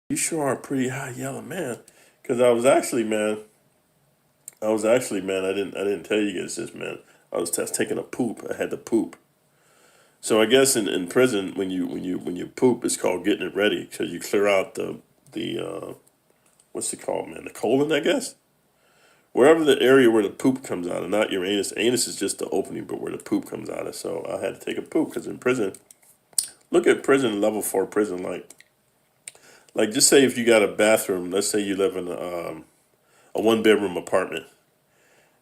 You sure are a pretty high yellow man. Because I was actually, man, I didn't tell you guys this, man. I was just taking a poop. I had to poop. So I guess in prison, when you poop, it's called getting it ready because you clear out the what's it called, man? The colon, I guess. Wherever the area where the poop comes out, and not your anus. Anus is just the opening, but where the poop comes out of. So I had to take a poop because in prison, look at prison, level 4 prison, like just say if you got a bathroom. Let's say you live in a 1 bedroom apartment,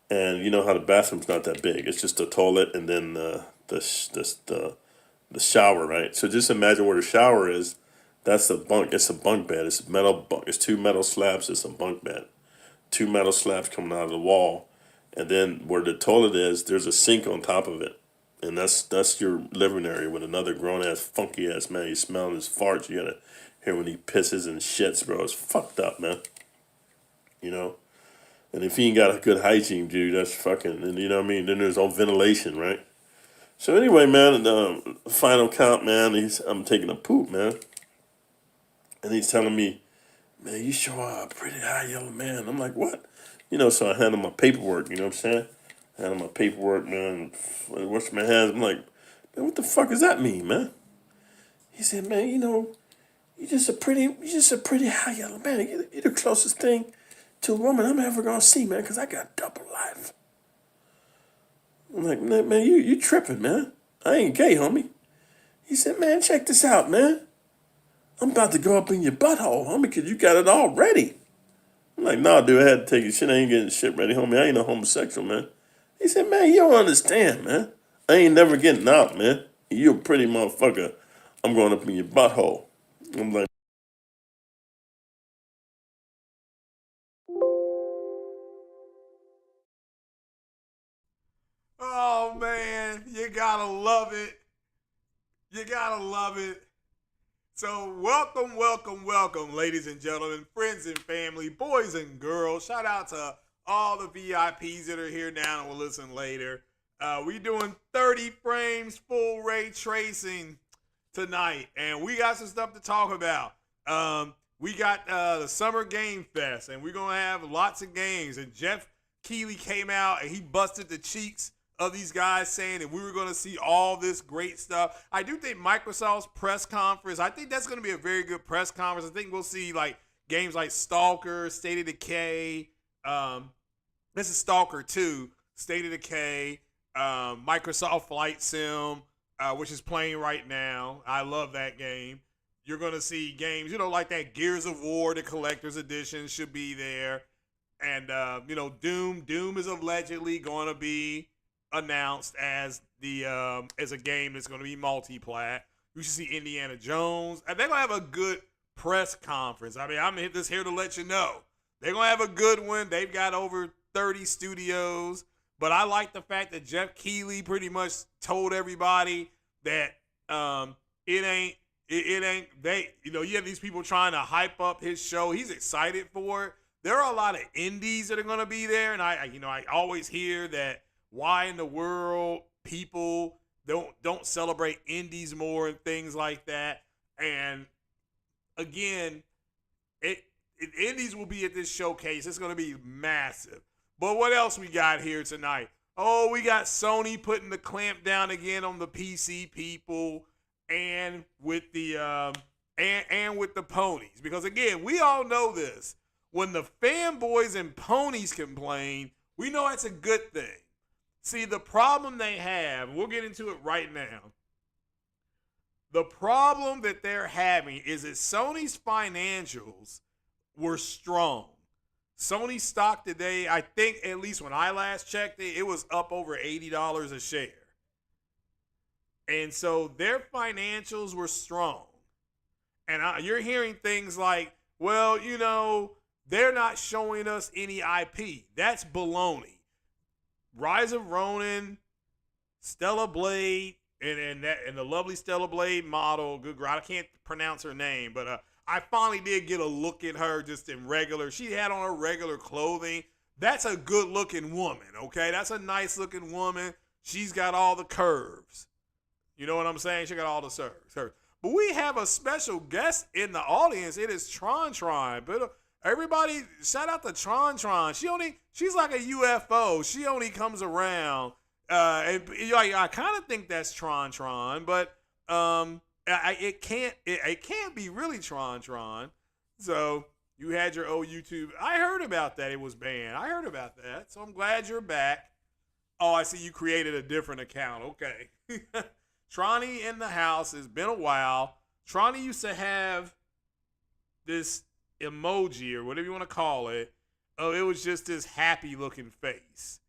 and you know how the bathroom's not that big. It's just a toilet and then the shower, right? So just imagine where the shower is. That's the bunk. It's a bunk bed. It's metal bunk. It's two metal slabs. It's a bunk bed. Two metal slabs coming out of the wall, and then where the toilet is, there's a sink on top of it, and that's your living area with another grown ass funky ass man. You smelling his farts. You gotta hear when he pisses and shits, bro. It's fucked up, man. You know. And if he ain't got a good hygiene, dude, that's fucking. And you know what I mean. Then there's no ventilation, right? So anyway, man, final count, man. I'm taking a poop, man, and he's telling me, man, you sure are a pretty high yellow man. I'm like, what? So I hand him my paperwork, you know what I'm saying? I hand him my paperwork, man. I wash my hands. I'm like, man, what the fuck does that mean, man? He said, man, you're just a pretty high yellow man. You're the closest thing to a woman I'm ever gonna see, man, because I got double life. I'm like, man, you tripping, man. I ain't gay, homie. He said, man, check this out, man. I'm about to go up in your butthole, homie, because you got it all ready. I'm like, nah, dude, I had to take your shit. I ain't getting shit ready, homie. I ain't no homosexual, man. He said, man, you don't understand, man. I ain't never getting out, man. You a pretty motherfucker. I'm going up in your butthole. I'm like, Oh man, you gotta love it. You gotta love it. So welcome, welcome, welcome, ladies and gentlemen, friends and family, boys and girls. Shout out to all the VIPs that are here now and will listen later. We doing 30 frames full ray tracing tonight, and we got some stuff to talk about. We got the Summer Game Fest, and we're gonna have lots of games. And Jeff Keighley came out and he busted the cheeks of these guys saying that we were going to see all this great stuff. I do think Microsoft's press conference, I think that's going to be a very good press conference. I think we'll see like games like Stalker, State of Decay. This is Stalker 2, State of Decay, Microsoft Flight Sim, which is playing right now. I love that game. You're going to see games, like that Gears of War, the collector's edition should be there. And, Doom is allegedly going to be announced as as a game that's going to be multi-plat. We should see Indiana Jones, and they're going to have a good press conference. I mean, I'm just here to let you know they're going to have a good one. They've got over 30 studios, but I like the fact that Jeff Keighley pretty much told everybody that it ain't they. You have these people trying to hype up his show. He's excited for it. There are a lot of indies that are going to be there, and I always hear that why in the world people don't celebrate indies more and things like that. And again, indies will be at this showcase. It's going to be massive. But what else we got here tonight? Oh, we got Sony putting the clamp down again on the PC people, and with the and with the ponies, because again, we all know this. When the fanboys and ponies complain, we know that's a good thing. See, the problem they have, we'll get into it right now. The problem that they're having is that Sony's financials were strong. Sony stock today, I think at least when I last checked it, it was up over $80 a share. And so their financials were strong. And you're hearing things like, well, they're not showing us any IP. That's baloney. Rise of Ronin, Stella Blade, and the lovely Stella Blade model. Good girl. I can't pronounce her name, but I finally did get a look at her just in regular. She had on her regular clothing. That's a good looking woman, okay? That's a nice looking woman. She's got all the curves. You know what I'm saying? She got all the curves. But we have a special guest in the audience. It is Tron. But everybody, shout out to Tron. She's like a UFO. She only comes around. And I kind of think that's Tron, but it can't be really Tron. So you had your old YouTube. I heard about that. It was banned. I heard about that. So I'm glad you're back. Oh, I see you created a different account. Okay. Tronny in the house. It's been a while. Tronny used to have this emoji or whatever you want to call it. Oh, it was just this happy looking face.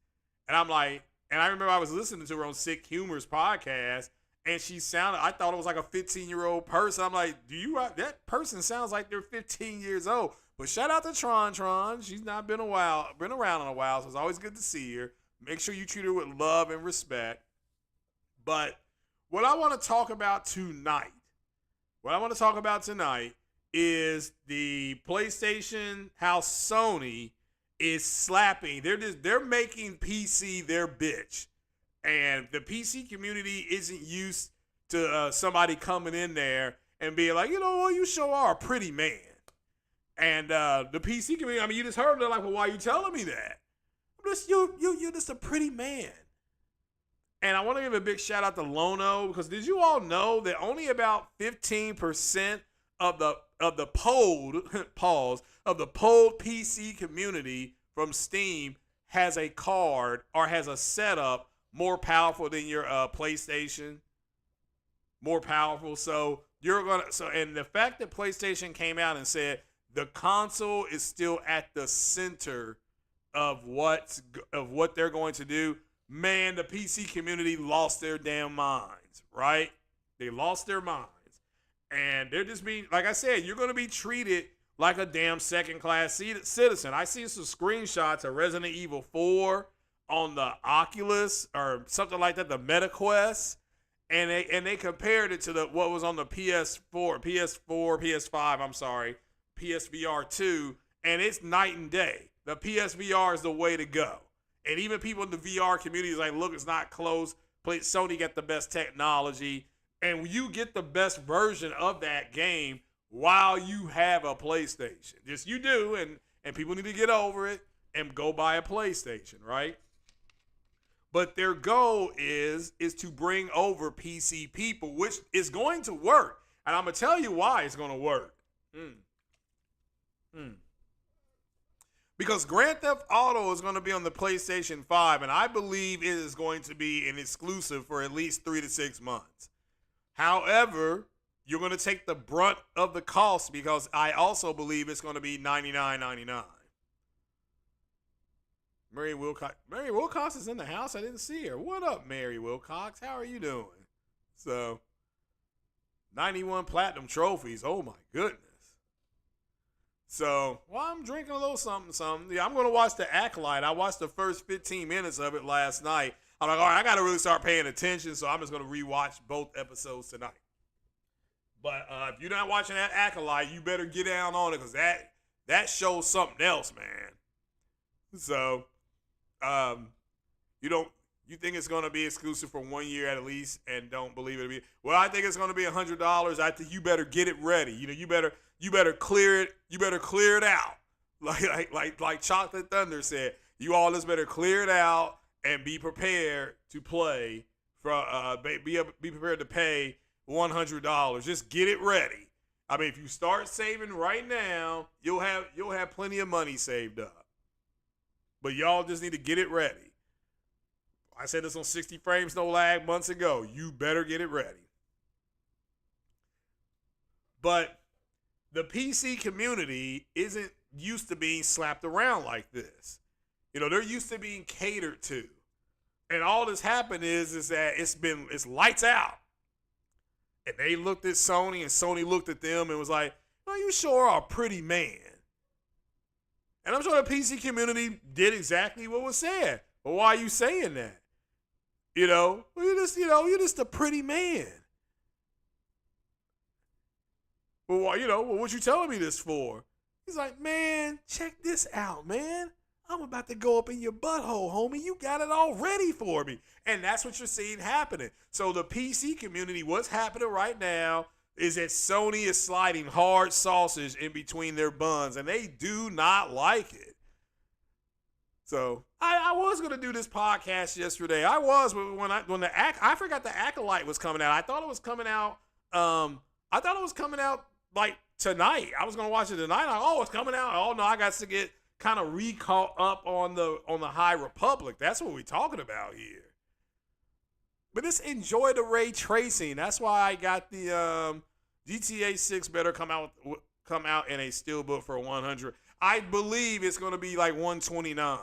And I'm like, and I remember I was listening to her on Sick Humor's podcast, and I thought it was like a 15-year-old person. I'm like, that person sounds like they're 15 years old. But shout out to Tron. She's not been around in a while, so it's always good to see her. Make sure you treat her with love and respect. But what I want to talk about tonight is the PlayStation, how Sony is slapping. They're making PC their bitch. And the PC community isn't used to somebody coming in there and being like, you sure are a pretty man. And the PC community, I mean, you just heard they're like, well, why are you telling me that? You're just a pretty man. And I want to give a big shout out to Lono, because did you all know that only about 15% of the polled PC community from Steam has a card or has a setup more powerful than your PlayStation? More powerful. So and the fact that PlayStation came out and said the console is still at the center of what they're going to do, man, the PC community lost their damn minds, right? They lost their minds. And they're just being, like I said, you're going to be treated like a damn second-class citizen. I see some screenshots of Resident Evil 4 on the Oculus or something like that, the MetaQuest, and they compared it to what was on the PS4, PS5, I'm sorry, PSVR 2, and it's night and day. The PSVR is the way to go. And even people in the VR community is like, look, it's not close. Sony got the best technology. And you get the best version of that game while you have a PlayStation. Yes, you do. And people need to get over it and go buy a PlayStation, right? But their goal is to bring over PC people, which is going to work. And I'm going to tell you why it's going to work. Because Grand Theft Auto is going to be on the PlayStation 5, and I believe it is going to be an exclusive for at least 3 to 6 months. However, you're going to take the brunt of the cost, because I also believe it's going to be $99.99. Mary Wilcox is in the house. I didn't see her. What up, Mary Wilcox? How are you doing? So, 91 platinum trophies. Oh my goodness. So, well, I'm drinking a little something. Yeah, I'm going to watch The Acolyte. I watched the first 15 minutes of it last night. I'm like, all right, I got to really start paying attention, so I'm just going to rewatch both episodes tonight. But if you're not watching that Acolyte, you better get down on it, because that shows something else, man. So, you think it's going to be exclusive for 1 year at least, and don't believe it'll be. Well, I think it's going to be $100. I think you better get it ready. You better clear it. You better clear it out. Like Chocolate Thunder said, you all just better clear it out and be prepared to play be prepared to pay $100. Just get it ready. I mean, if you start saving right now, you'll have plenty of money saved up. But y'all just need to get it ready. I said this on 60 Frames No Lag months ago. You better get it ready. But the PC community isn't used to being slapped around like this. They're used to being catered to. And all that's happened is that it's lights out. And they looked at Sony, and Sony looked at them and was like, you sure are a pretty man. And I'm sure the PC community did exactly what was said. But why are you saying that? Well, you're just a pretty man. Well, what you telling me this for? He's like, man, check this out, man. I'm about to go up in your butthole, homie. You got it all ready for me. And that's what you're seeing happening. So the PC community, what's happening right now, is that Sony is sliding hard sausage in between their buns, and they do not like it. So I was gonna do this podcast yesterday. I was, but I forgot the Acolyte was coming out. I thought it was coming out. I thought it was coming out like tonight. I was gonna watch it tonight. It's coming out. Oh no, I got to get kind of recaught up on the High Republic. That's what we're talking about here. But just enjoy the ray tracing. That's why I got the GTA 6 better come out in a steelbook for 100. I believe it's going to be like 129.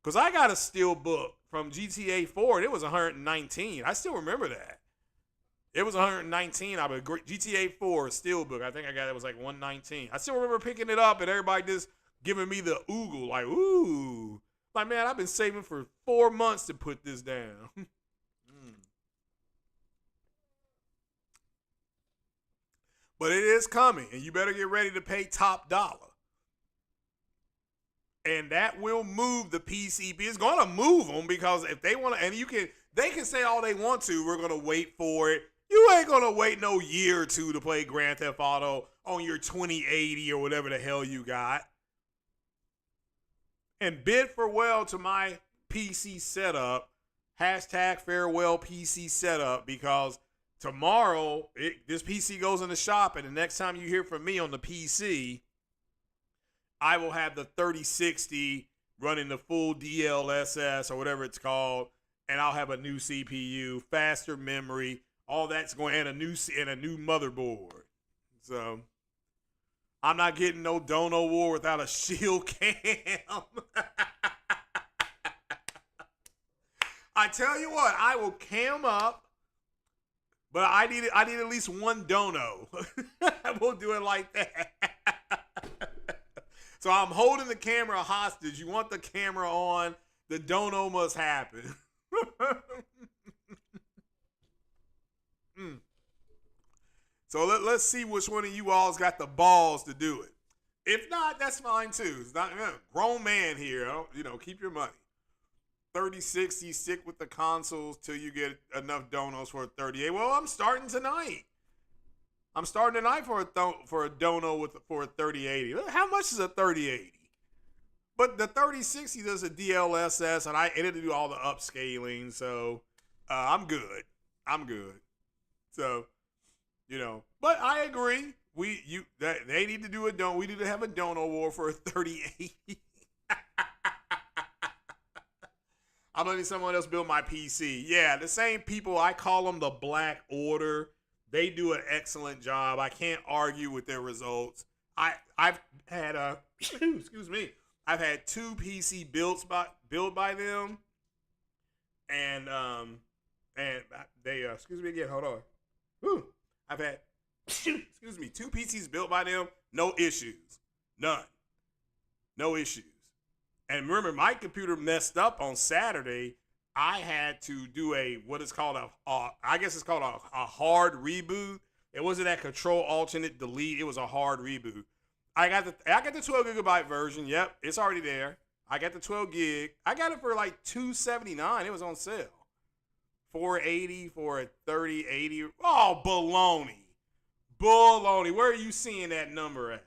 Because I got a steelbook from GTA 4 and it was 119. I still remember that. It was 119. I mean, GTA 4 steelbook. I think I got it was like 119. I still remember picking it up and everybody just giving me the oogle. Like, ooh. Like, man, I've been saving for 4 months to put this down. But it is coming, and you better get ready to pay top dollar. And that will move the PCP. It's going to move them because if they want to, and they can say all they want to. We're going to wait for it. You ain't going to wait no year or two to play Grand Theft Auto on your 2080 or whatever the hell you got. And bid farewell to my PC setup. Hashtag farewell PC setup, because tomorrow this PC goes in the shop, and the next time you hear from me on the PC, I will have the 3060 running the full DLSS or whatever it's called, and I'll have a new CPU, faster memory, all that's going, and a new motherboard. So I'm not getting no Dono War without a shield cam. I tell you what, I will cam up, but I need at least one dono. We'll do it like that. So I'm holding the camera hostage. You want the camera on, the dono must happen. So let's see which one of you all's got the balls to do it. If not, that's fine too. It's not grown man here. Keep your money. 3060, stick with the consoles till you get enough donos for a 38. Well, I'm starting tonight. For a dono for a 3080. How much is a 3080? But the 3060 does a DLSS, and it'll do all the upscaling. So I'm good. So but I agree. They need to do we need to have a dono war for a 3080. I'm letting someone else build my PC. Yeah, the same people, I call them the Black Order. They do an excellent job. I can't argue with their results. I've had excuse me. I've had 2 PC built by them, and they excuse me again. Hold on. Whew. I've had 2 PCs built by them. No issues. None. No issues. And remember, my computer messed up on Saturday. I had to do what is called I guess it's called a hard reboot. It wasn't that control alternate delete. It was a hard reboot. I got the 12 gigabyte version. Yep, it's already there. I got the 12 gig. I got it for like $279. It was on sale. $480 for a 3080. Oh, baloney. Where are you seeing that number at?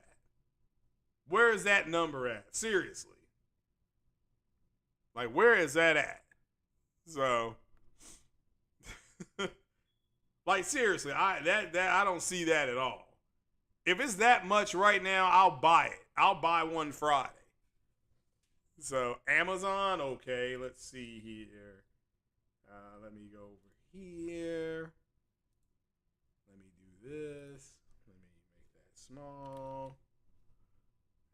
Where is that number at? Seriously. Like, where is that at? So, like, seriously, I don't see that at all. If it's that much right now, I'll buy it. I'll buy one Friday. So, Amazon, okay, let's see here. Let me go over here. Let me do this. Let me make that small.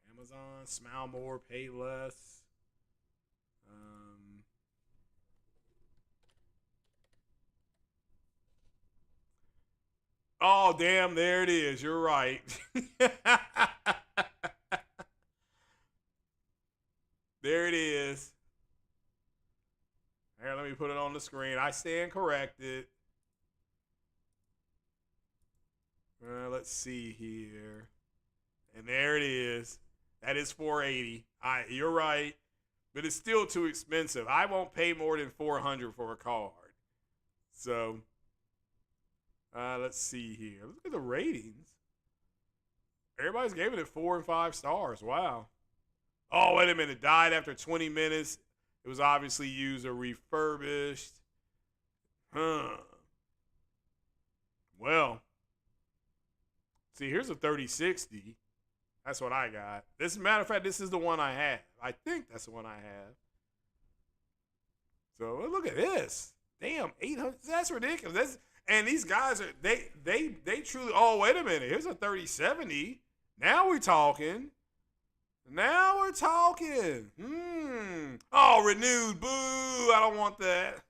Amazon, smile more, pay less. Oh, damn, there it is. You're right. There it is. Here, let me put it on the screen. I stand corrected. Let's see here. And there it is. That is $480. You're right. But it's still too expensive. I won't pay more than $400 for a card. So, Let's see here. Look at the ratings. Everybody's giving it 4 and 5 stars. Wow. Oh, wait a minute. Died after 20 minutes. It was obviously used or refurbished. Huh. Well, see, here's a 3060. That's what I got. As a matter of fact, this is the one I have. I think that's the one I have. So look at this. Damn, 800. That's ridiculous. And these guys are they truly. Oh, wait a minute. Here's a 3070. Now we're talking. Now we're talking. Oh, renewed. Boo. I don't want that.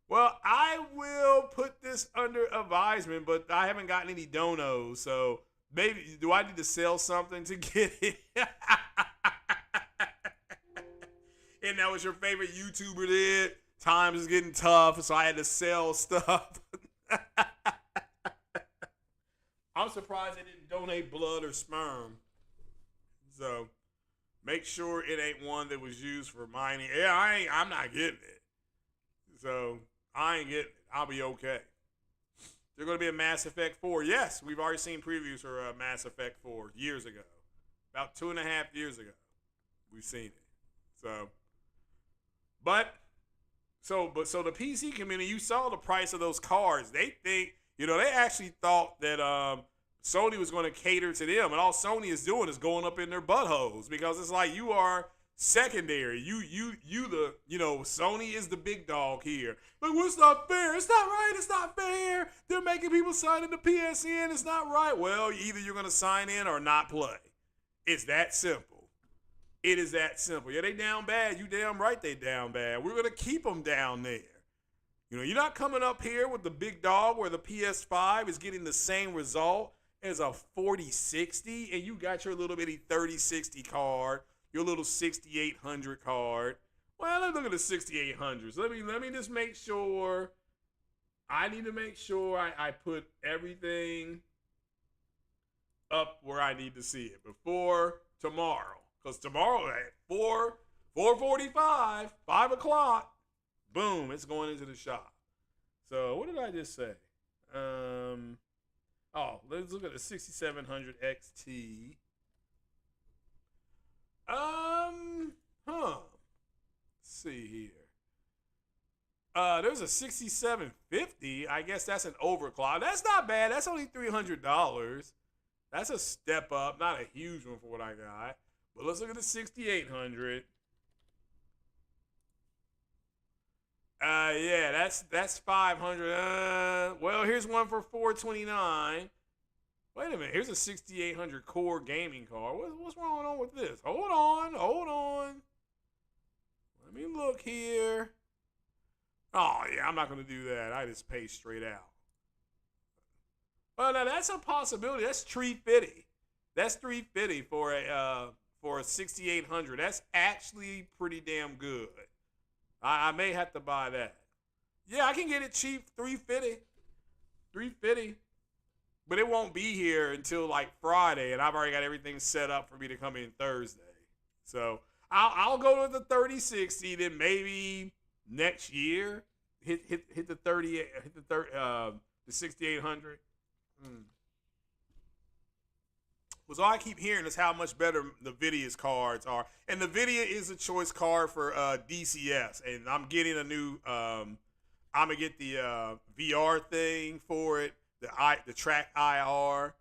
Well, I will put this under advisement, but I haven't gotten any donos. So maybe, do I need to sell something to get it? And that was your favorite YouTuber did? Times is getting tough, so I had to sell stuff. I'm surprised they didn't donate blood or sperm. So make sure it ain't one that was used for mining. Yeah, I'm not getting it. So I ain't getting it. I'll be okay. They're going to be a Mass Effect 4. Yes, we've already seen previews for Mass Effect 4 years ago. About 2.5 years ago. We've seen it. So the PC community, you saw the price of those cards. They think, they actually thought that Sony was going to cater to them, and all Sony is doing is going up in their buttholes, because it's like you are secondary. Sony is the big dog here. Like, well, it's not fair. It's not right. It's not fair. They're making people sign into PSN. It's not right. Well, either you're going to sign in or not play. It's that simple. It is that simple. Yeah, they down bad. You damn right they down bad. We're going to keep them down there. You're not coming up here with the big dog where the PS5 is getting the same result as a 4060, and you got your little bitty 3060 card, your little 6800 card. Well, let's look at the 6800s. Let me just make sure. I need to make sure I put everything up where I need to see it before tomorrow. Because tomorrow at 4:45, 5 o'clock, boom, it's going into the shop. So what did I just say? Let's look at the 6700 XT. Let's see here. There's a 6750. I guess that's an overclock. That's not bad. That's only $300. That's a step up. Not a huge one for what I got. But let's look at the 6800. Yeah, that's 500. Well, here's one for 429. Wait a minute. Here's a 6800 core gaming card. What's wrong on with this? Hold on. Let me look here. Oh, yeah, I'm not going to do that. I just pay straight out. Well, now that's a possibility. That's $350. That's $350 for a 6800. That's actually pretty damn good. I may have to buy that. Yeah, I can get it cheap, $350. But it won't be here until like Friday, and I've already got everything set up for me to come in Thursday. So I'll go to the 3060, then maybe next year hit the 6800. Well, all I keep hearing is how much better the Nvidia's cards are, and the Nvidia is a choice card for DCS, and I'm getting a new. I'm gonna get the VR thing for it, the track IR.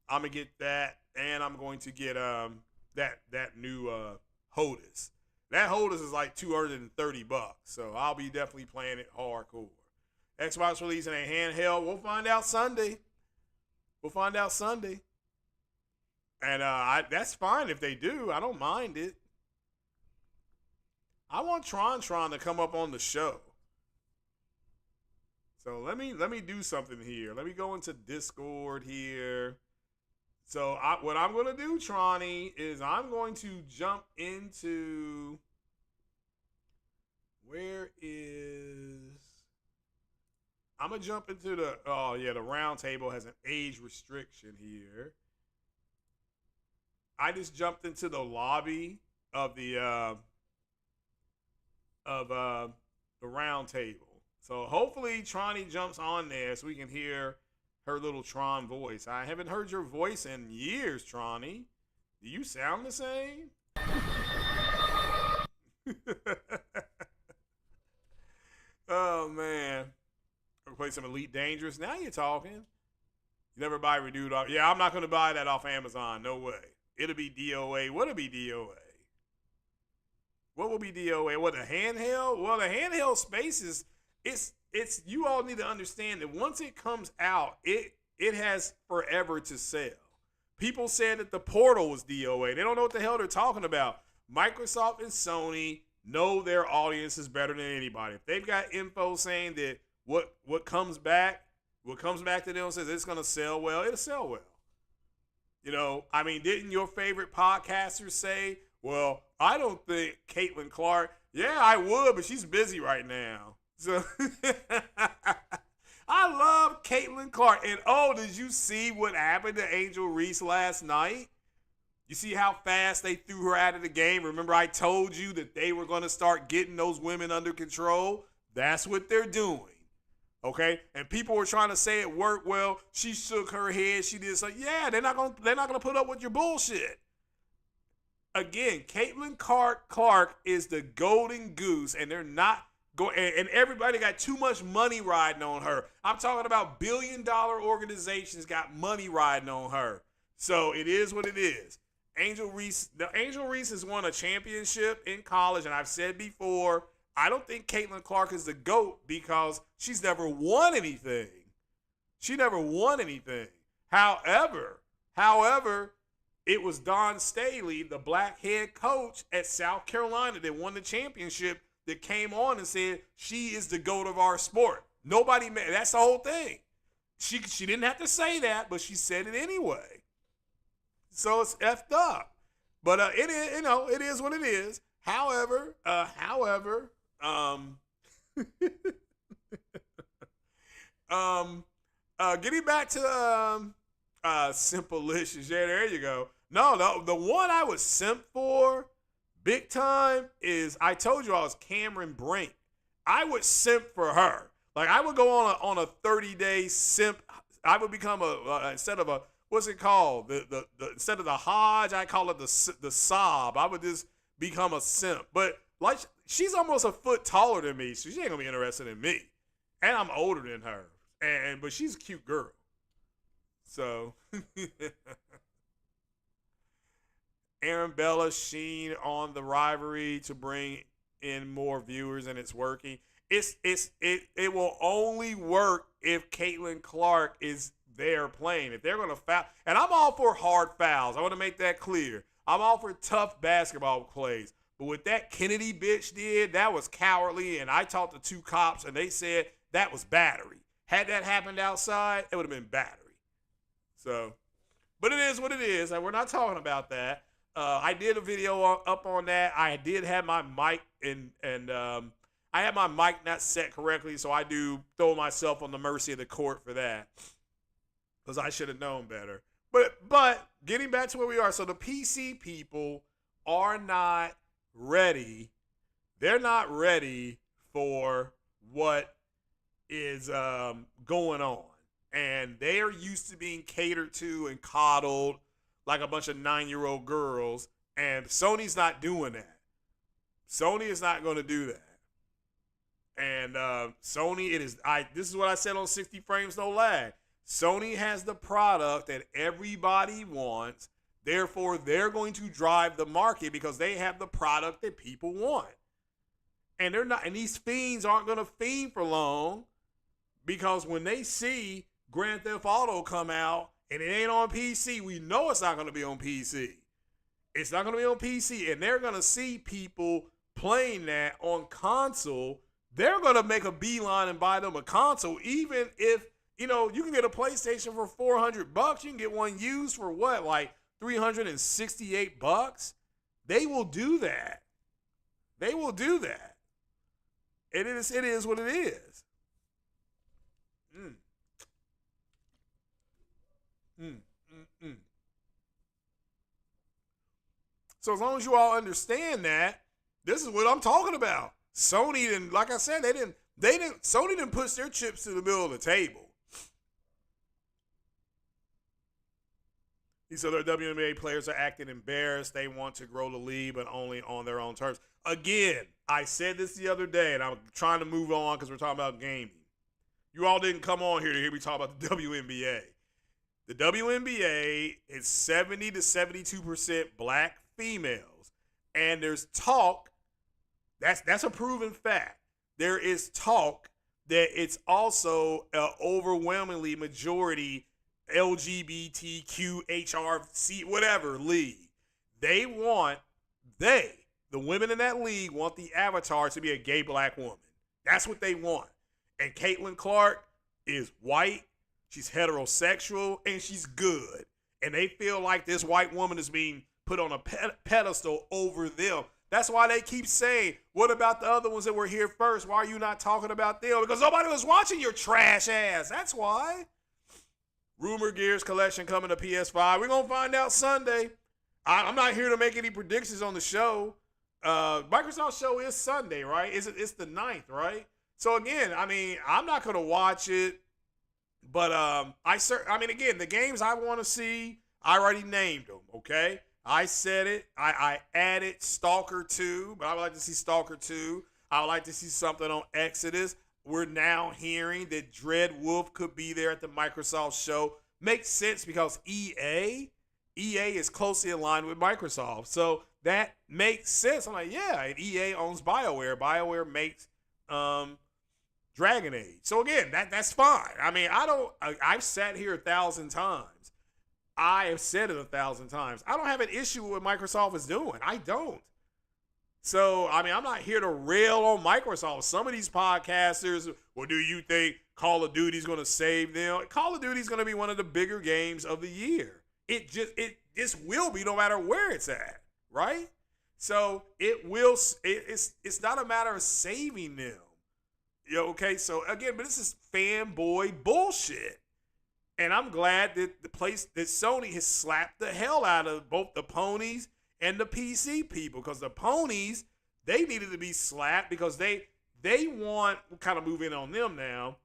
I'm gonna get that, and I'm going to get that new HOTAS. That HOTAS is like $230, so I'll be definitely playing it hardcore. Xbox releasing a handheld. We'll find out Sunday. And that's fine if they do. I don't mind it. I want Tron to come up on the show. So let me do something here. Let me go into Discord here. So what I'm going to do, Tronny, is I'm going to jump into... I'm going to jump into the... Oh, yeah, the round table has an age restriction here. I just jumped into the lobby of the round table. So hopefully Tronny jumps on there so we can hear her little Tron voice. I haven't heard your voice in years, Tronny. Do you sound the same? Oh man. We'll play some Elite Dangerous. Now you're talking. You never buy renewed off. Yeah, I'm not gonna buy that off Amazon. No way. It'll be DOA. What'll be DOA? What will be DOA? What, the handheld? Well, the handheld space is it's you all need to understand that once it comes out, it has forever to sell. People said that the Portal was DOA. They don't know what the hell they're talking about. Microsoft and Sony know their audience is better than anybody. If they've got info saying that what comes back to them says it's gonna sell well, it'll sell well. You know, I mean, didn't your favorite podcaster say, well, I don't think Caitlin Clark, yeah, I would, but she's busy right now. So I love Caitlin Clark. And oh, did you see what happened to Angel Reese last night? You see how fast they threw her out of the game? Remember, I told you that they were going to start getting those women under control? That's what they're doing. Okay? And people were trying to say it worked well. She shook her head. She did something. Yeah, they're not gonna put up with your bullshit. Again, Caitlin Clark is the golden goose, and they're not going. And everybody got too much money riding on her. I'm talking about billion-dollar organizations got money riding on her. So it is what it is. Angel Reese has won a championship in college, and I've said before, I don't think Caitlin Clark is the GOAT because she's never won anything. She never won anything. However, it was Don Staley, the black head coach at South Carolina that won the championship, that came on and said she is the GOAT of our sport. Nobody, that's the whole thing. She didn't have to say that, but she said it anyway. So it's effed up. But it is, it is what it is. However, getting back to Simplicious. Yeah, there you go. No, the one I would simp for big time is, I told you I was Cameron Brink. I would simp for her. Like, I would go on a 30-day simp. I would become instead of a, what's it called? The instead of the Hodge, I call it the sob. I would just become a simp. But like, she's almost a foot taller than me, so she ain't gonna be interested in me. And I'm older than her. But she's a cute girl. So Aaron Bella Sheen on the rivalry to bring in more viewers, and it's working. It will only work if Caitlin Clark is there playing. If they're gonna foul, and I'm all for hard fouls. I want to make that clear. I'm all for tough basketball plays. But what that Kennedy bitch did, that was cowardly. And I talked to two cops, and they said that was battery. Had that happened outside, it would have been battery. So, but it is what it is, and we're not talking about that. I did a video up on that. I did have my mic and I had my mic not set correctly, so I do throw myself on the mercy of the court for that, because I should have known better. But getting back to where we are, so the PC people are not ready. They're not ready for what is going on. And they are used to being catered to and coddled like a bunch of 9-year-old girls. And Sony's not doing that. Sony is not going to do that. And Sony, this is what I said on 60 Frames No Lag. Sony has the product that everybody wants. Therefore, they're going to drive the market because they have the product that people want. And they're not, and these fiends aren't going to fiend for long, because when they see Grand Theft Auto come out and it ain't on PC, we know it's not going to be on PC. It's not going to be on PC, and they're going to see people playing that on console. They're going to make a beeline and buy them a console, even if, you can get a PlayStation for $400. You can get one used for what, like $368? They will do that. They will do that. It is what it is. So as long as you all understand that, this is what I'm talking about. Sony, and like I said, Sony didn't push their chips to the middle of the table. These other WNBA players are acting embarrassed. They want to grow the league, but only on their own terms. Again, I said this the other day, and I'm trying to move on because we're talking about gaming. You all didn't come on here to hear me talk about the WNBA. The WNBA is 70 to 72% black females, and there's talk. That's a proven fact. There is talk that it's also an overwhelmingly majority LGBTQ, HRC, whatever league. The women in that league want the avatar to be a gay black woman. That's what they want. And Caitlin Clark is white, she's heterosexual, and she's good. And they feel like this white woman is being put on a pedestal over them. That's why they keep saying, what about the other ones that were here first? Why are you not talking about them? Because nobody was watching your trash ass. That's why. Rumor Gears collection coming to PS5. We're going to find out Sunday. I'm not here to make any predictions on the show. Microsoft show is Sunday, right? It's the 9th, right? So again, I mean, I'm not going to watch it. But again, the games I want to see, I already named them, okay? I said it. I added Stalker 2, but I would like to see Stalker 2. I would like to see something on Exodus. We're now hearing that Dread Wolf could be there at the Microsoft show. Makes sense because EA is closely aligned with Microsoft. So that makes sense. I'm like, yeah, and EA owns BioWare. BioWare makes Dragon Age. So again, that's fine. I mean, I've sat here 1,000 times. I have said it 1,000 times. I don't have an issue with what Microsoft is doing. I don't. So, I mean, I'm not here to rail on Microsoft. Some of these podcasters, well, do you think Call of Duty is going to save them? Call of Duty is going to be one of the bigger games of the year. It just will be no matter where it's at, right? So it's not a matter of saving them. Okay, so again, but this is fanboy bullshit. And I'm glad that that Sony has slapped the hell out of both the ponies and the PC people, because the ponies, they needed to be slapped because they want, we'll kind of move in on them now.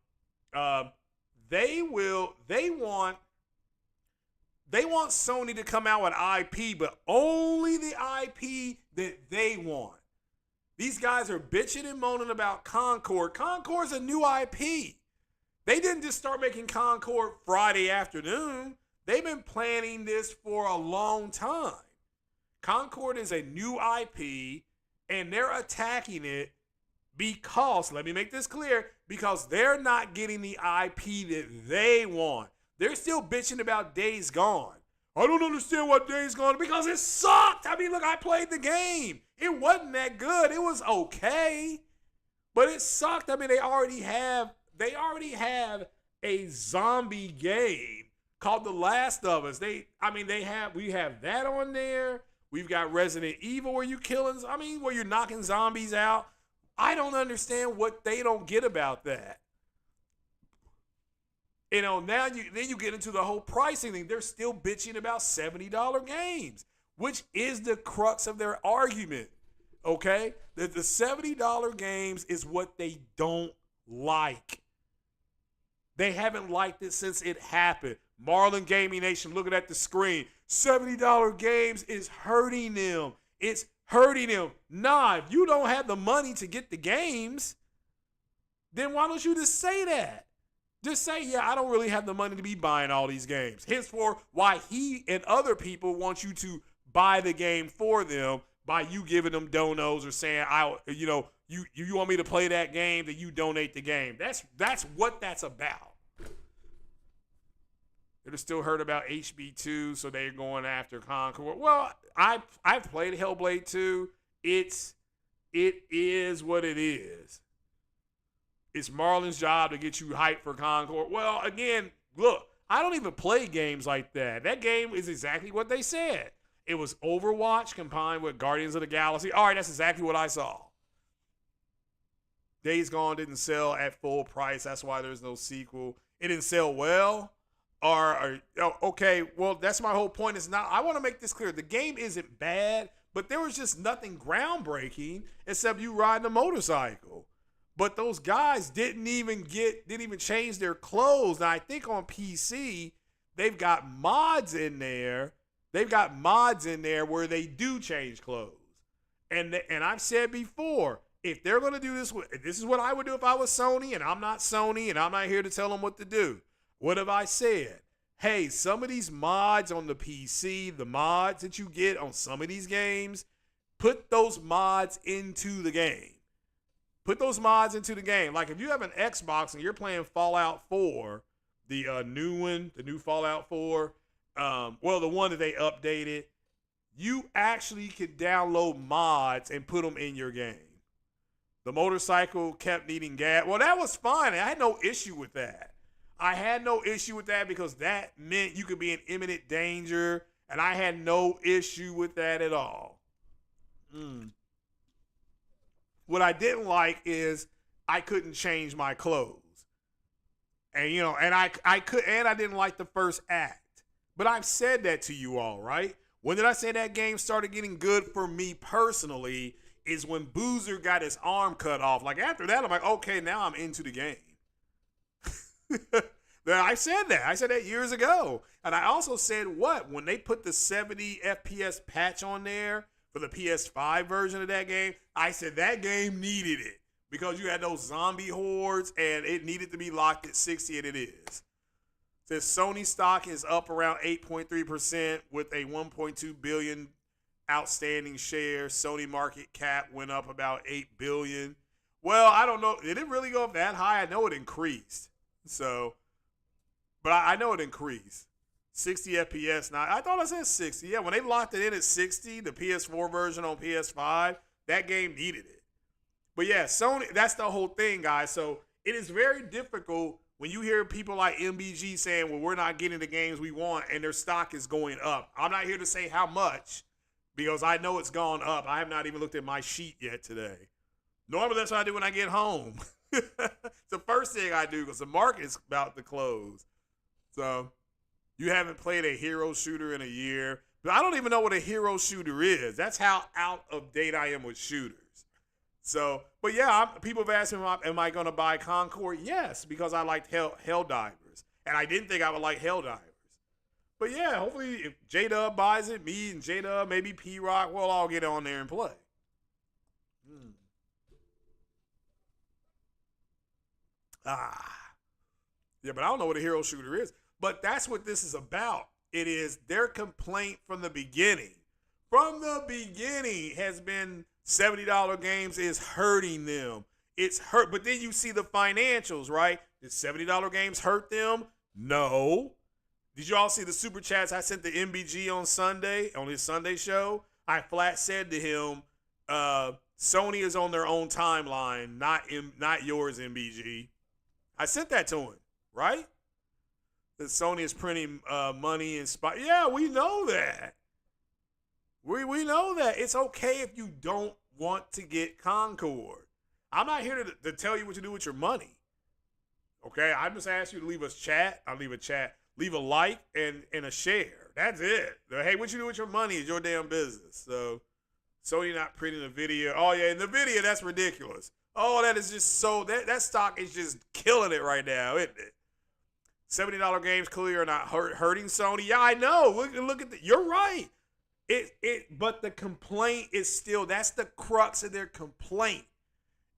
They want Sony to come out with IP, but only the IP that they want. These guys are bitching and moaning about Concord. Concord's a new IP. They didn't just start making Concord Friday afternoon. They've been planning this for a long time. Concord is a new IP, and they're attacking it because, let me make this clear, because they're not getting the IP that they want. They're still bitching about Days Gone. I don't understand what Days Gone, because it sucked. I mean, look, I played the game. It wasn't that good. It was okay, but it sucked. I mean, they already have a zombie game called The Last of Us. We have that on there. We've got Resident Evil where where you're knocking zombies out. I don't understand what they don't get about that. Now you get into the whole pricing thing. They're still bitching about $70 games, which is the crux of their argument. Okay? That the $70 games is what they don't like. They haven't liked it since it happened. Marlon Gaming Nation looking at the screen. $70 games is hurting them. It's hurting them. Nah, if you don't have the money to get the games, then why don't you just say that? Just say, yeah, I don't really have the money to be buying all these games. Henceforth, why he and other people want you to buy the game for them by you giving them donos or saying, you want me to play that game, then you donate the game. That's what that's about. They're still heard about HB2, so they're going after Concord. Well, I've played Hellblade 2. It is what it is. It's Marlon's job to get you hyped for Concord. Well, again, look, I don't even play games like that. That game is exactly what they said. It was Overwatch combined with Guardians of the Galaxy. All right, that's exactly what I saw. Days Gone didn't sell at full price. That's why there's no sequel. It didn't sell well. Okay, well, that's my whole point. I want to make this clear. The game isn't bad, but there was just nothing groundbreaking except you riding a motorcycle. But those guys didn't even change their clothes. Now I think on PC they've got mods in there. They've got mods in there where they do change clothes. And I've said before, if they're going to do this, this is what I would do if I was Sony, and I'm not Sony, and I'm not here to tell them what to do. What have I said? Hey, some of these mods on the PC, the mods that you get on some of these games, put those mods into the game. Put those mods into the game. Like if you have an Xbox and you're playing Fallout 4, the new one, the new Fallout 4, the one that they updated, you actually could download mods and put them in your game. The motorcycle kept needing gas. Well, that was fine. I had no issue with that. I had no issue with that because that meant you could be in imminent danger, and I had no issue with that at all. What I didn't like is I couldn't change my clothes. And I didn't like the first act. But I've said that to you all, right? When did I say that game started getting good for me personally is when Boozer got his arm cut off. Like after that, I'm like, okay, now I'm into the game. I said that. I said that years ago. And I also said when they put the 70 FPS patch on there for the PS5 version of that game, I said that game needed it because you had those zombie hordes and it needed to be locked at 60, and it is. Says Sony stock is up around 8.3% with a 1.2 billion outstanding shares. Sony market cap went up about 8 billion. Well, I don't know. Did it really go up that high? I know it increased. So, but I know it increased. 60 FPS. Now, I thought I said 60. Yeah, when they locked it in at 60, the PS4 version on PS5, that game needed it. But yeah, Sony, that's the whole thing, guys. So it is very difficult when you hear people like MBG saying, well, we're not getting the games we want and their stock is going up. I'm not here to say how much because I know it's gone up. I have not even looked at my sheet yet today. Normally that's what I do when I get home. It's the first thing I do because the market is about to close. So you haven't played a hero shooter in a year. But I don't even know what a hero shooter is. That's how out of date I am with shooters. So, but yeah, people have asked me, am I going to buy Concord? Yes, because I liked Helldivers. And I didn't think I would like Helldivers. But yeah, hopefully if J-Dub buys it, me and J-Dub, maybe P-Rock, we'll all get on there and play. Yeah, but I don't know what a hero shooter is. But that's what this is about. It is their complaint from the beginning. From the beginning has been $70 games is hurting them. It's hurt. But then you see the financials, right? Did $70 games hurt them? No. Did you all see the super chats I sent to MBG on Sunday, on his Sunday show? I flat said to him, Sony is on their own timeline, not yours, MBG. I sent that to him, right? That Sony is printing money and spot. Yeah, we know that. We know that. It's okay if you don't want to get Concord. I'm not here to tell you what to do with your money. Okay? I just asked you to leave us chat. I'll leave a chat. Leave a like and a share. That's it. Hey, what you do with your money is your damn business. So, Sony not printing a video. Oh, yeah, in the video, that's ridiculous. Oh, that is just so, that stock is just killing it right now, isn't it? $70 games clearly are not hurting Sony. Yeah, I know. Look at you're right. But the complaint is still, that's the crux of their complaint.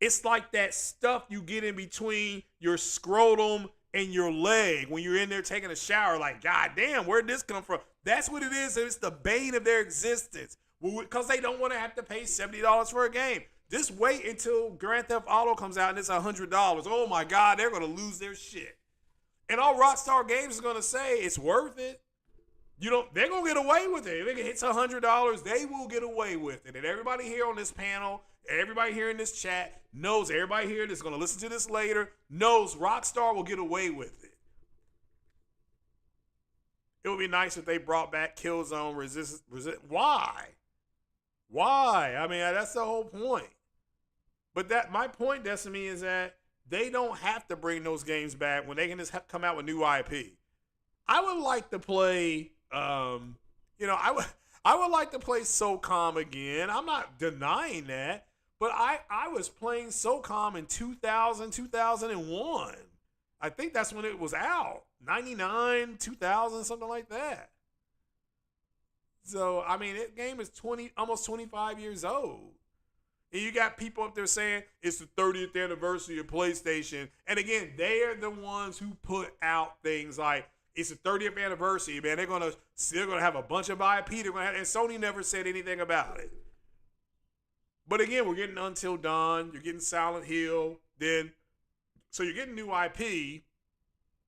It's like that stuff you get in between your scrotum and your leg when you're in there taking a shower. Like, God damn, where'd this come from? That's what it is. It's the bane of their existence. Because they don't want to have to pay $70 for a game. Just wait until Grand Theft Auto comes out and it's $100. Oh my God, they're going to lose their shit. And all Rockstar Games is going to say it's worth it. They're going to get away with it. If it hits $100, they will get away with it. And everybody here on this panel, everybody here in this chat knows, everybody here that's going to listen to this later knows Rockstar will get away with it. It would be nice if they brought back Killzone Resist. Why? Why? I mean, that's the whole point. But my point, Decimie, is that they don't have to bring those games back when they can just come out with new IP. I would like to play, I would like to play SOCOM again. I'm not denying that, But I was playing SOCOM in 2000, 2001. I think that's when it was out. 99, 2000, something like that. So, I mean, that game is almost 25 years old. And you got people up there saying it's the 30th anniversary of PlayStation. And again, they're the ones who put out things like it's the 30th anniversary, man. They're gonna have a bunch of IP. And Sony never said anything about it. But again, we're getting Until Dawn. You're getting Silent Hill. So you're getting new IP.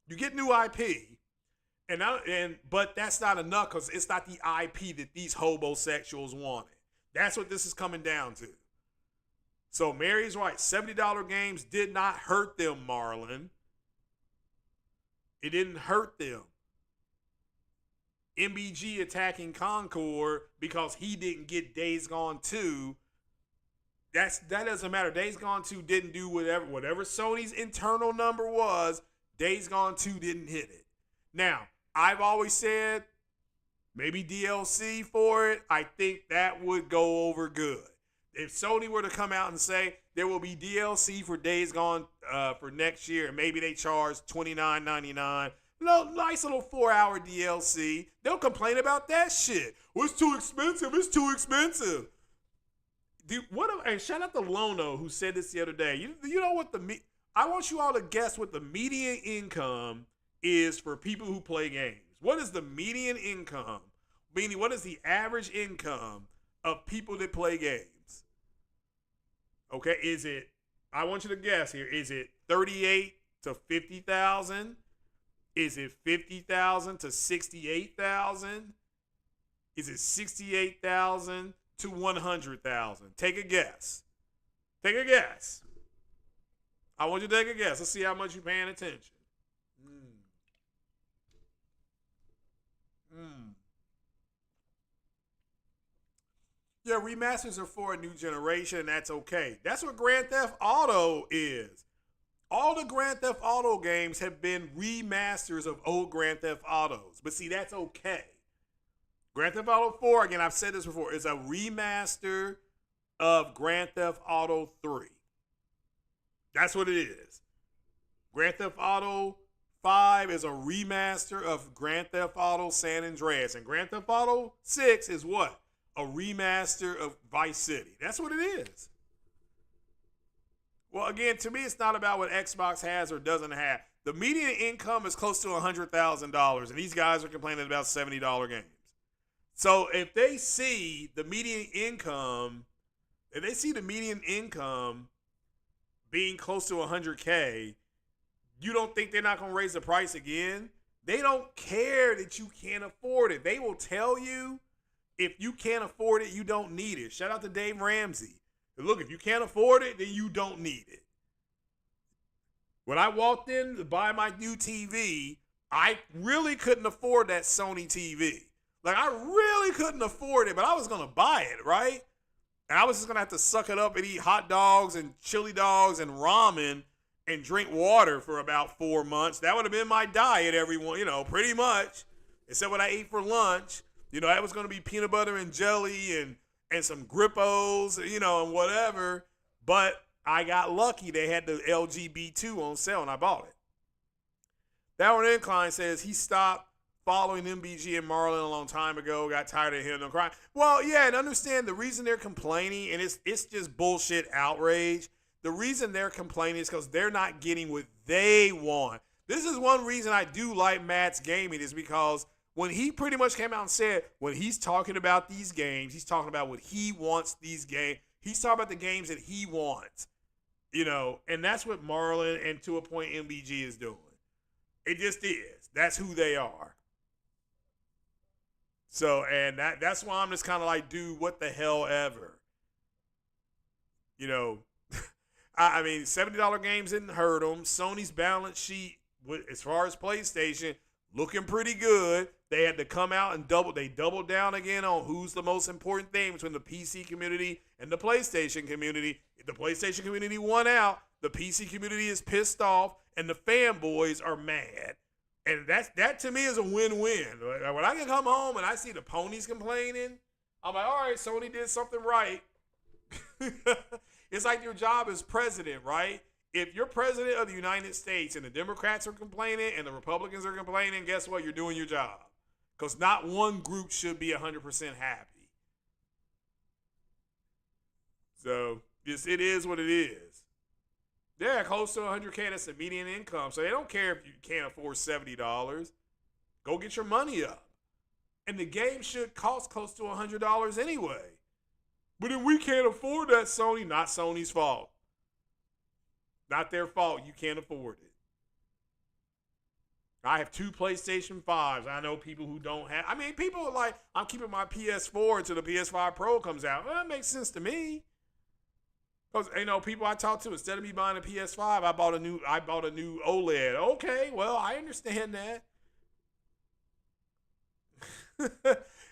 You get new IP. But that's not enough because it's not the IP that these homosexuals wanted. That's what this is coming down to. So Mary's right. $70 games did not hurt them, Marlon. It didn't hurt them. MBG attacking Concord because he didn't get Days Gone 2. That doesn't matter. Days Gone 2 didn't do whatever Sony's internal number was. Days Gone 2 didn't hit it. Now, I've always said maybe DLC for it. I think that would go over good. If Sony were to come out and say there will be DLC for Days Gone for next year, and maybe they charge $29.99, nice little 4-hour DLC, they'll complain about that shit. Well, it's too expensive. It's too expensive. And shout out to Lono who said this the other day. You know what I want you all to guess what the median income is for people who play games. What is the median income? Meaning, what is the average income of people that play games? Okay, I want you to guess here. Is it 38 to 50,000? Is it 50,000 to 68,000? Is it 68,000 to 100,000? Take a guess. Take a guess. I want you to take a guess. Let's see how much you're paying attention. Yeah, remasters are for a new generation, and that's okay. That's what Grand Theft Auto is. All the Grand Theft Auto games have been remasters of old Grand Theft Autos. But see, that's okay. Grand Theft Auto 4, again, I've said this before, is a remaster of Grand Theft Auto 3. That's what it is. Grand Theft Auto 5 is a remaster of Grand Theft Auto San Andreas. And Grand Theft Auto 6 is what? A remaster of Vice City. That's what it is. Well, again, to me, it's not about what Xbox has or doesn't have. The median income is close to $100,000, and these guys are complaining about $70 games. So if they see the median income, being close to 100K, you don't think they're not going to raise the price again? They don't care that you can't afford it. They will tell you if you can't afford it, you don't need it. Shout out to Dave Ramsey. Look, if you can't afford it, then you don't need it. When I walked in to buy my new TV, I really couldn't afford that Sony TV. Like, I really couldn't afford it, but I was going to buy it, right? And I was just going to have to suck it up and eat hot dogs and chili dogs and ramen and drink water for about 4 months. That would have been my diet, everyone, pretty much. Except what I ate for lunch. That was going to be peanut butter and jelly and some Grippos, and whatever. But I got lucky. They had the LG B2 on sale, and I bought it. That Incline says he stopped following MBG and Marlon a long time ago, got tired of hearing them cry. Well, yeah, and understand the reason they're complaining, and it's just bullshit outrage. The reason they're complaining is because they're not getting what they want. This is one reason I do like Matt's gaming, is because when he pretty much came out and said, when he's talking about these games, he's talking about what he wants these games. He's talking about the games that he wants, and that's what Marlon and to a point MBG is doing. It just is. That's who they are. So, and that's why I'm just kind of like, dude, what the hell ever. I mean, $70 games didn't hurt them. Sony's balance sheet, as far as PlayStation, looking pretty good. They had to come out and doubled down again on who's the most important thing between the PC community and the PlayStation community. If the PlayStation community won out, the PC community is pissed off, and the fanboys are mad. And that to me is a win-win. When I can come home and I see the ponies complaining, I'm like, all right, Sony did something right. It's like your job as president, right? If you're president of the United States and the Democrats are complaining and the Republicans are complaining, guess what? You're doing your job. Because not one group should be 100% happy. So it is what it is. Yeah, close to 100K, that's the median income. So they don't care if you can't afford $70. Go get your money up. And the game should cost close to $100 anyway. But if we can't afford that, Sony, not Sony's fault. Not their fault. You can't afford it. I have 2 PlayStation 5s. I know people who don't have. I mean, people are like, I'm keeping my PS4 until the PS5 Pro comes out. Well, that makes sense to me. Because, people I talk to, instead of me buying a PS5, I bought a new OLED. Okay, well, I understand that.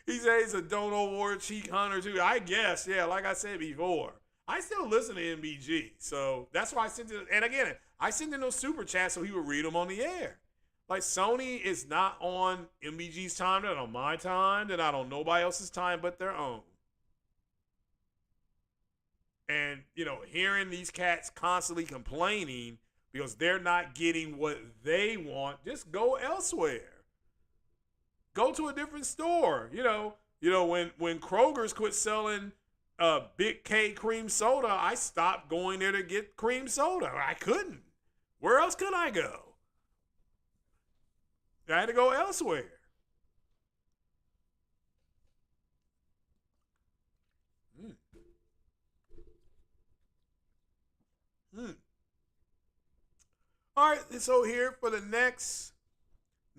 He says he's a Don't Award cheek hunter too. I guess, yeah, like I said before. I still listen to MBG. So that's why I sent it. And again, I sent in those super chats so he would read them on the air. Like, Sony is not on MBG's time. They're not on my time. They're not on nobody else's time but their own. And, hearing these cats constantly complaining because they're not getting what they want, just go elsewhere. Go to a different store. When Kroger's quit selling Big K cream soda, I stopped going there to get cream soda. I couldn't. Where else could I go? I had to go elsewhere. All right, so here for the next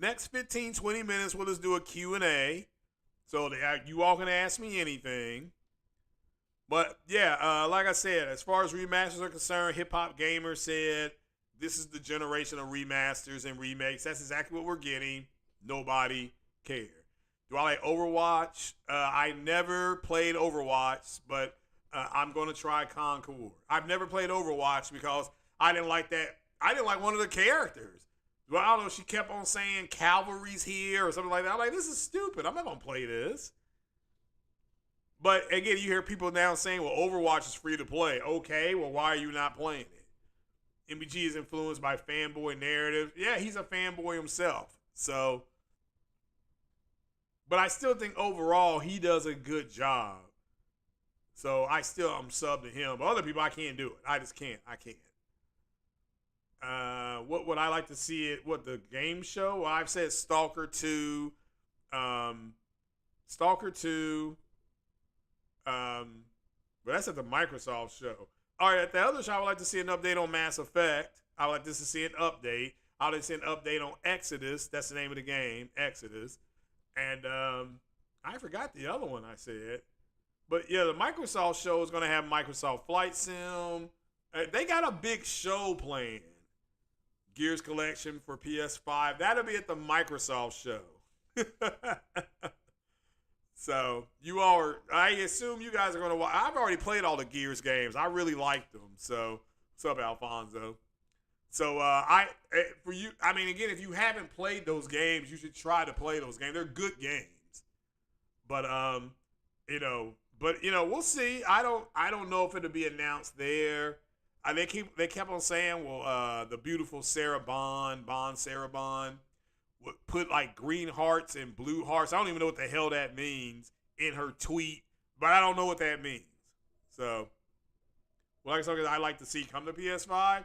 15, 20 minutes, we'll just do a Q&A. So you all can ask me anything. But yeah, like I said, as far as remasters are concerned, Hip Hop Gamer said this is the generation of remasters and remakes. That's exactly what we're getting. Nobody cared. Do I like Overwatch? I never played Overwatch, but I'm going to try Concord. I've never played Overwatch because I didn't like that. I didn't like one of the characters. Well, I don't know. She kept on saying Cavalry's here or something like that. I'm like, this is stupid. I'm not going to play this. But again, you hear people now saying, well, Overwatch is free to play. Okay, well, why are you not playing it? MBG is influenced by fanboy narrative. Yeah, he's a fanboy himself. So, but I still think overall he does a good job. So I'm sub to him. But other people, I can't do it. I just can't. I can't. What would I like to see it? What, the game show? Well, I've said Stalker 2. Stalker 2. But that's at the Microsoft show. All right, at the other show, I would like to see an update on Mass Effect. I would like to see an update. I would like to see an update on Exodus. That's the name of the game, Exodus. And I forgot the other one I said. But yeah, the Microsoft show is going to have Microsoft Flight Sim. They got a big show planned. Gears Collection for PS5. That'll be at the Microsoft show. So I assume you guys are going to watch. I've already played all the Gears games. I really liked them. So what's up, Alfonso? So again, if you haven't played those games, you should try to play those games. They're good games. But we'll see. I don't know if it'll be announced there. They kept on saying, well, the beautiful Sarah Bond, would put like green hearts and blue hearts. I don't even know what the hell that means in her tweet, but I don't know what that means. So, like I like to see come to PS5.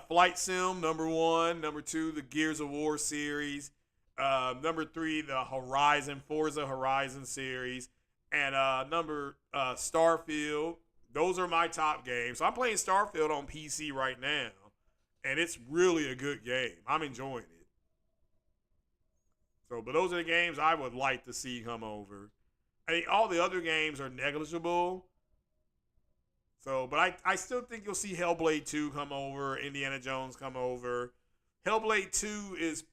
Flight Sim, number 1. Number 2, the Gears of War series. Number 3, the Forza Horizon series. And number Starfield. Those are my top games. So I'm playing Starfield on PC right now, and it's really a good game. I'm enjoying it. So, but those are the games I would like to see come over. I think all the other games are negligible. So, but I still think you'll see Hellblade 2 come over, Indiana Jones come over. Hellblade 2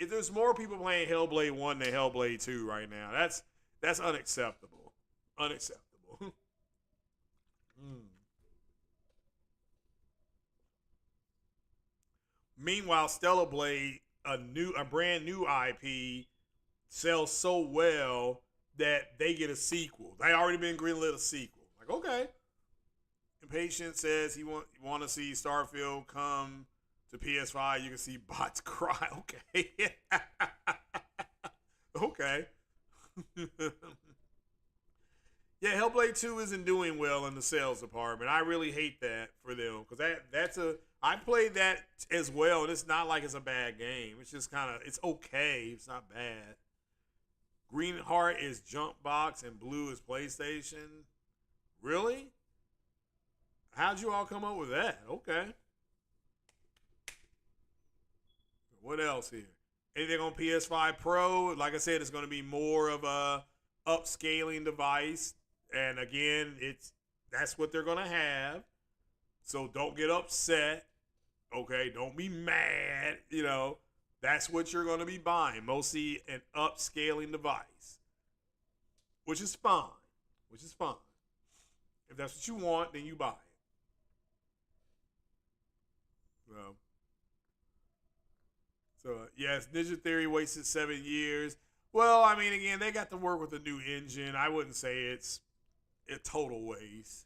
there's more people playing Hellblade 1 than Hellblade 2 right now. That's unacceptable. Unacceptable. Meanwhile, Stellar Blade, a brand new IP, sells so well that they get a sequel. They already been greenlit a sequel. Like, okay. Impatient says he want to see Starfield come to PS5. You can see bots cry. Okay. Okay. Yeah, Hellblade 2 isn't doing well in the sales department. I really hate that for them because I played that as well, and it's not like it's a bad game. It's just kind of it's okay. It's not bad. Green Heart is Jump Box and Blue is PlayStation. Really? How'd you all come up with that? Okay. What else here? Anything on PS5 Pro? Like I said, it's going to be more of a upscaling device, and again, that's what they're going to have. So don't get upset. Okay, don't be mad. That's what you're going to be buying. Mostly an upscaling device, which is fine. Which is fine. If that's what you want, then you buy it. Yes, Ninja Theory wasted 7 years. Well, I mean, again, they got to work with a new engine. I wouldn't say it's a total waste.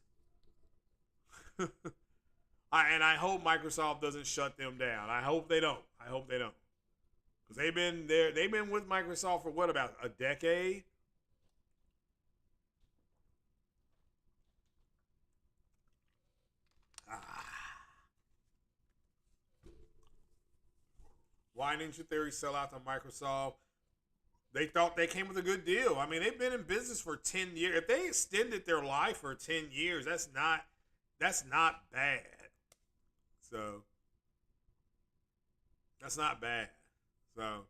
And I hope Microsoft doesn't shut them down. I hope they don't. Because they've been there. They've been with Microsoft for what, about a decade? Why Ninja Theory sell out to Microsoft? They thought they came with a good deal. I mean, they've been in business for 10 years. If they extended their life for 10 years, that's not bad. So that's not bad. So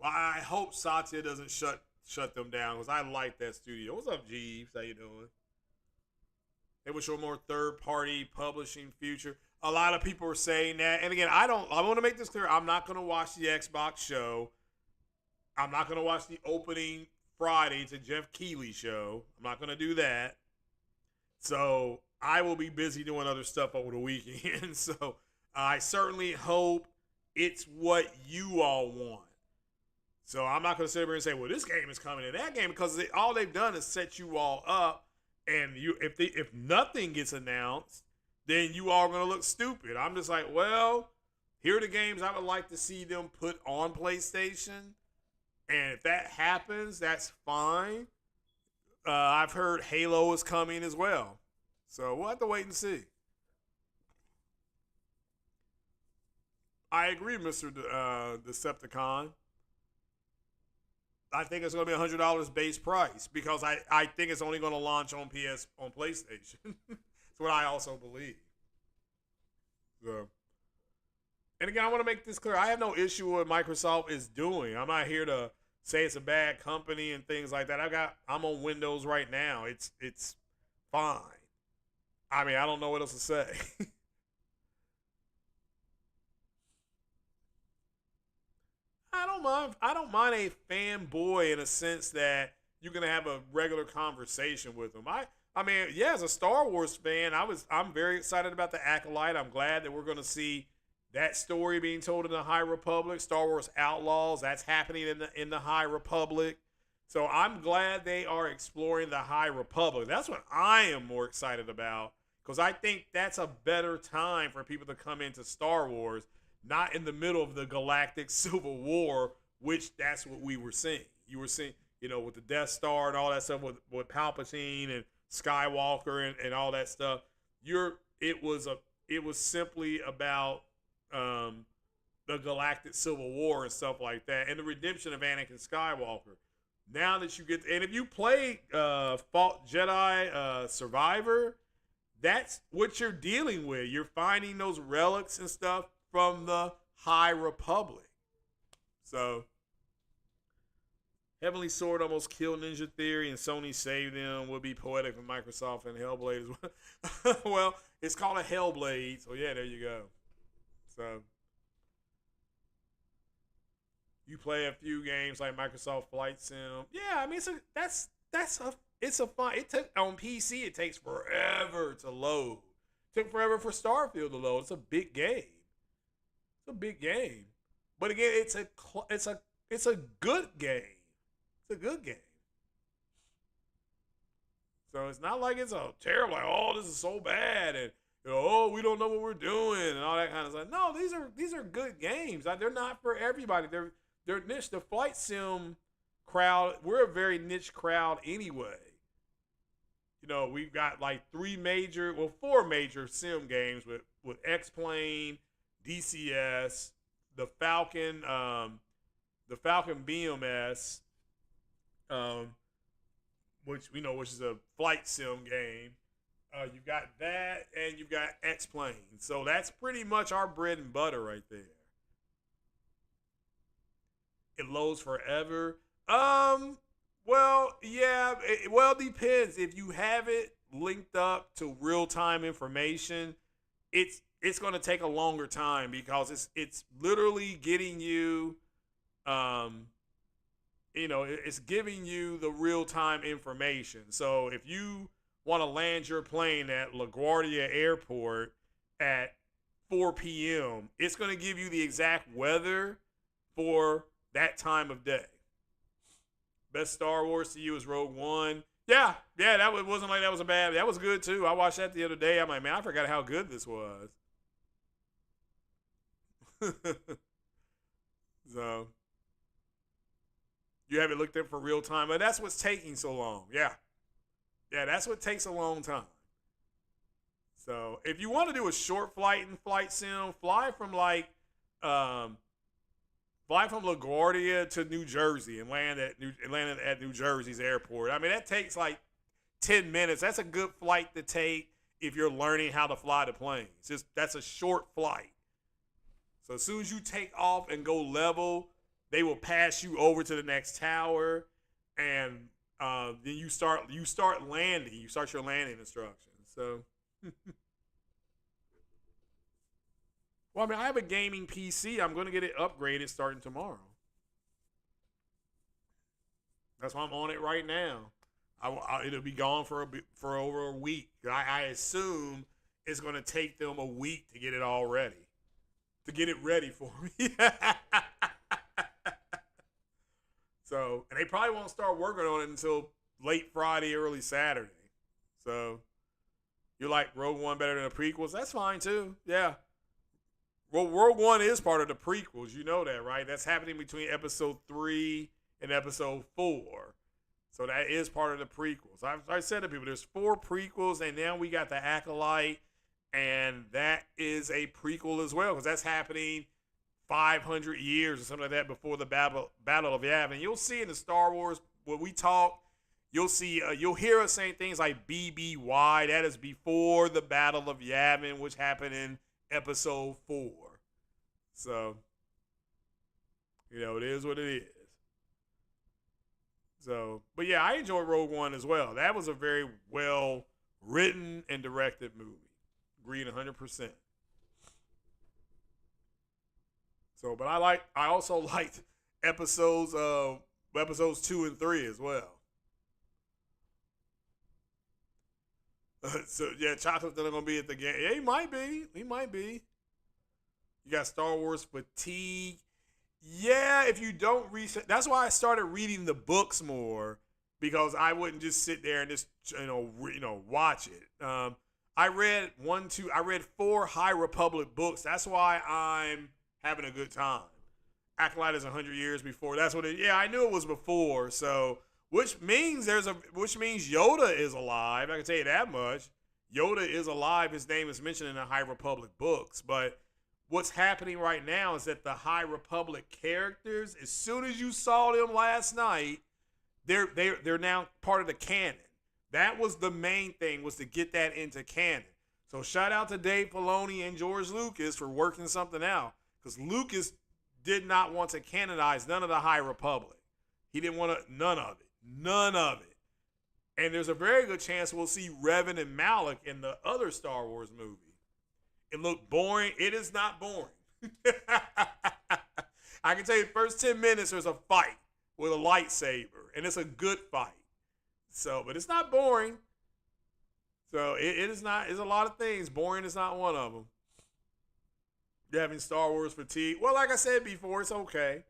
well, I hope Satya doesn't shut them down because I like that studio. What's up, Jeeves? How you doing? They would show more third-party publishing future. A lot of people are saying that. And again, I want to make this clear. I'm not going to watch the Xbox show. I'm not going to watch the opening Friday to Jeff Keighley show. I'm not going to do that. So I will be busy doing other stuff over the weekend. So I certainly hope it's what you all want. So I'm not going to sit here and say, well, this game is coming in that game, because all they've done is set you all up. And if nothing gets announced, then you all are going to look stupid. I'm just like, well, here are the games I would like to see them put on PlayStation. And if that happens, that's fine. I've heard Halo is coming as well. So we'll have to wait and see. I agree, Mr. Decepticon. I think it's going to be $100 base price because I think it's only going to launch on PlayStation. That's what I also believe. So, and again, I want to make this clear. I have no issue with what Microsoft is doing. I'm not here to say it's a bad company and things like that. I'm on Windows right now. It's fine. I mean, I don't know what else to say. I don't mind a fanboy in a sense that you're gonna have a regular conversation with them. I mean, yeah, as a Star Wars fan, I'm very excited about the Acolyte. I'm glad that we're gonna see that story being told in the High Republic. Star Wars Outlaws, that's happening in the High Republic. So I'm glad they are exploring the High Republic. That's what I am more excited about, because I think that's a better time for people to come into Star Wars, not in the middle of the galactic civil war, which that's what we were seeing. You were seeing, with the Death Star and all that stuff with Palpatine and Skywalker and all that stuff. It was simply about the galactic civil war and stuff like that, and the redemption of Anakin Skywalker. Now that you get, and if you play Jedi Survivor, that's what you're dealing with. You're finding those relics and stuff from the High Republic. So, Heavenly Sword almost killed Ninja Theory and Sony saved them. Would be poetic for Microsoft and Hellblade as well. Well, it's called a Hellblade, so yeah, there you go. So, you play a few games like Microsoft Flight Sim. Yeah, I mean, it's a fun. On PC, it takes forever to load. It took forever for Starfield to load. It's a big game. But again, it's a good game. It's a good game. So it's not like it's a terrible, like, oh, this is so bad, and oh, we don't know what we're doing, and all that kind of stuff. No, these are good games. Like, they're not for everybody. They're niche. The flight sim crowd, we're a very niche crowd anyway. We've got like four major sim games with X-Plane, DCS, the Falcon BMS, which is a flight sim game. You've got that, and you've got X-Plane. So that's pretty much our bread and butter right there. It loads forever. Well, yeah. It depends. If you have it linked up to real time information, it's going to take a longer time because it's literally getting you, it's giving you the real time information. So if you want to land your plane at LaGuardia Airport at 4 p.m., it's going to give you the exact weather for that time of day. Best Star Wars to you is Rogue One. Yeah, that wasn't like that was a bad. That was good too. I watched that the other day. I'm like, man, I forgot how good this was. So you have it looked up for real time, but that's what's taking so long. Yeah, that's what takes a long time. So if you want to do a short flight in flight sim, fly from LaGuardia to New Jersey and land at New Jersey's airport. I mean, that takes like 10 minutes. That's a good flight to take if you're learning how to fly the plane. That's a short flight. So as soon as you take off and go level, they will pass you over to the next tower, and then you start landing. You start your landing instructions. So, well, I mean, I have a gaming PC. I'm going to get it upgraded starting tomorrow. That's why I'm on it right now. It'll be gone for over a week. I assume it's going to take them a week to get it all ready. To get it ready for me. So, and they probably won't start working on it until late Friday, early Saturday. So, you like Rogue One better than the prequels? That's fine too. Yeah. Well, Rogue One is part of the prequels. You know that, right? That's happening between episode 3 and episode 4. So that is part of the prequels. I said to people, there's 4 prequels, and now we got the Acolyte, and that is a prequel as well, because that's happening 500 years or something like that before the Battle of Yavin. You'll see in the Star Wars, when we talk, you'll hear us saying things like BBY. That is before the Battle of Yavin, which happened in episode 4. So, it is what it is. So, but yeah, I enjoyed Rogue One as well. That was a very well written and directed movie. Agreed 100%. So, but I also liked episodes 2 and 3 as well. So yeah, Chocolate's not gonna be at the game. Yeah, he might be. You got Star Wars fatigue. Yeah, if you don't research, that's why I started reading the books more, because I wouldn't just sit there and just watch it. I read 4 High Republic books. That's why I'm having a good time. Acolyte is 100 years before. That's what it. Yeah, I knew it was before. So, which means Yoda is alive. I can tell you that much. Yoda is alive. His name is mentioned in the High Republic books. But what's happening right now is that the High Republic characters, as soon as you saw them last night, they're now part of the canon. That was the main thing, was to get that into canon. So shout out to Dave Filoni and George Lucas for working something out, because Lucas did not want to canonize none of the High Republic. He didn't want to, none of it. And there's a very good chance we'll see Revan and Malak in the other Star Wars movie. It looked boring. It is not boring. I can tell you, the first 10 minutes there's a fight with a lightsaber, and it's a good fight. So, but it's not boring. So it is not. It's a lot of things. Boring is not one of them. You're having Star Wars fatigue. Well, like I said before, it's okay.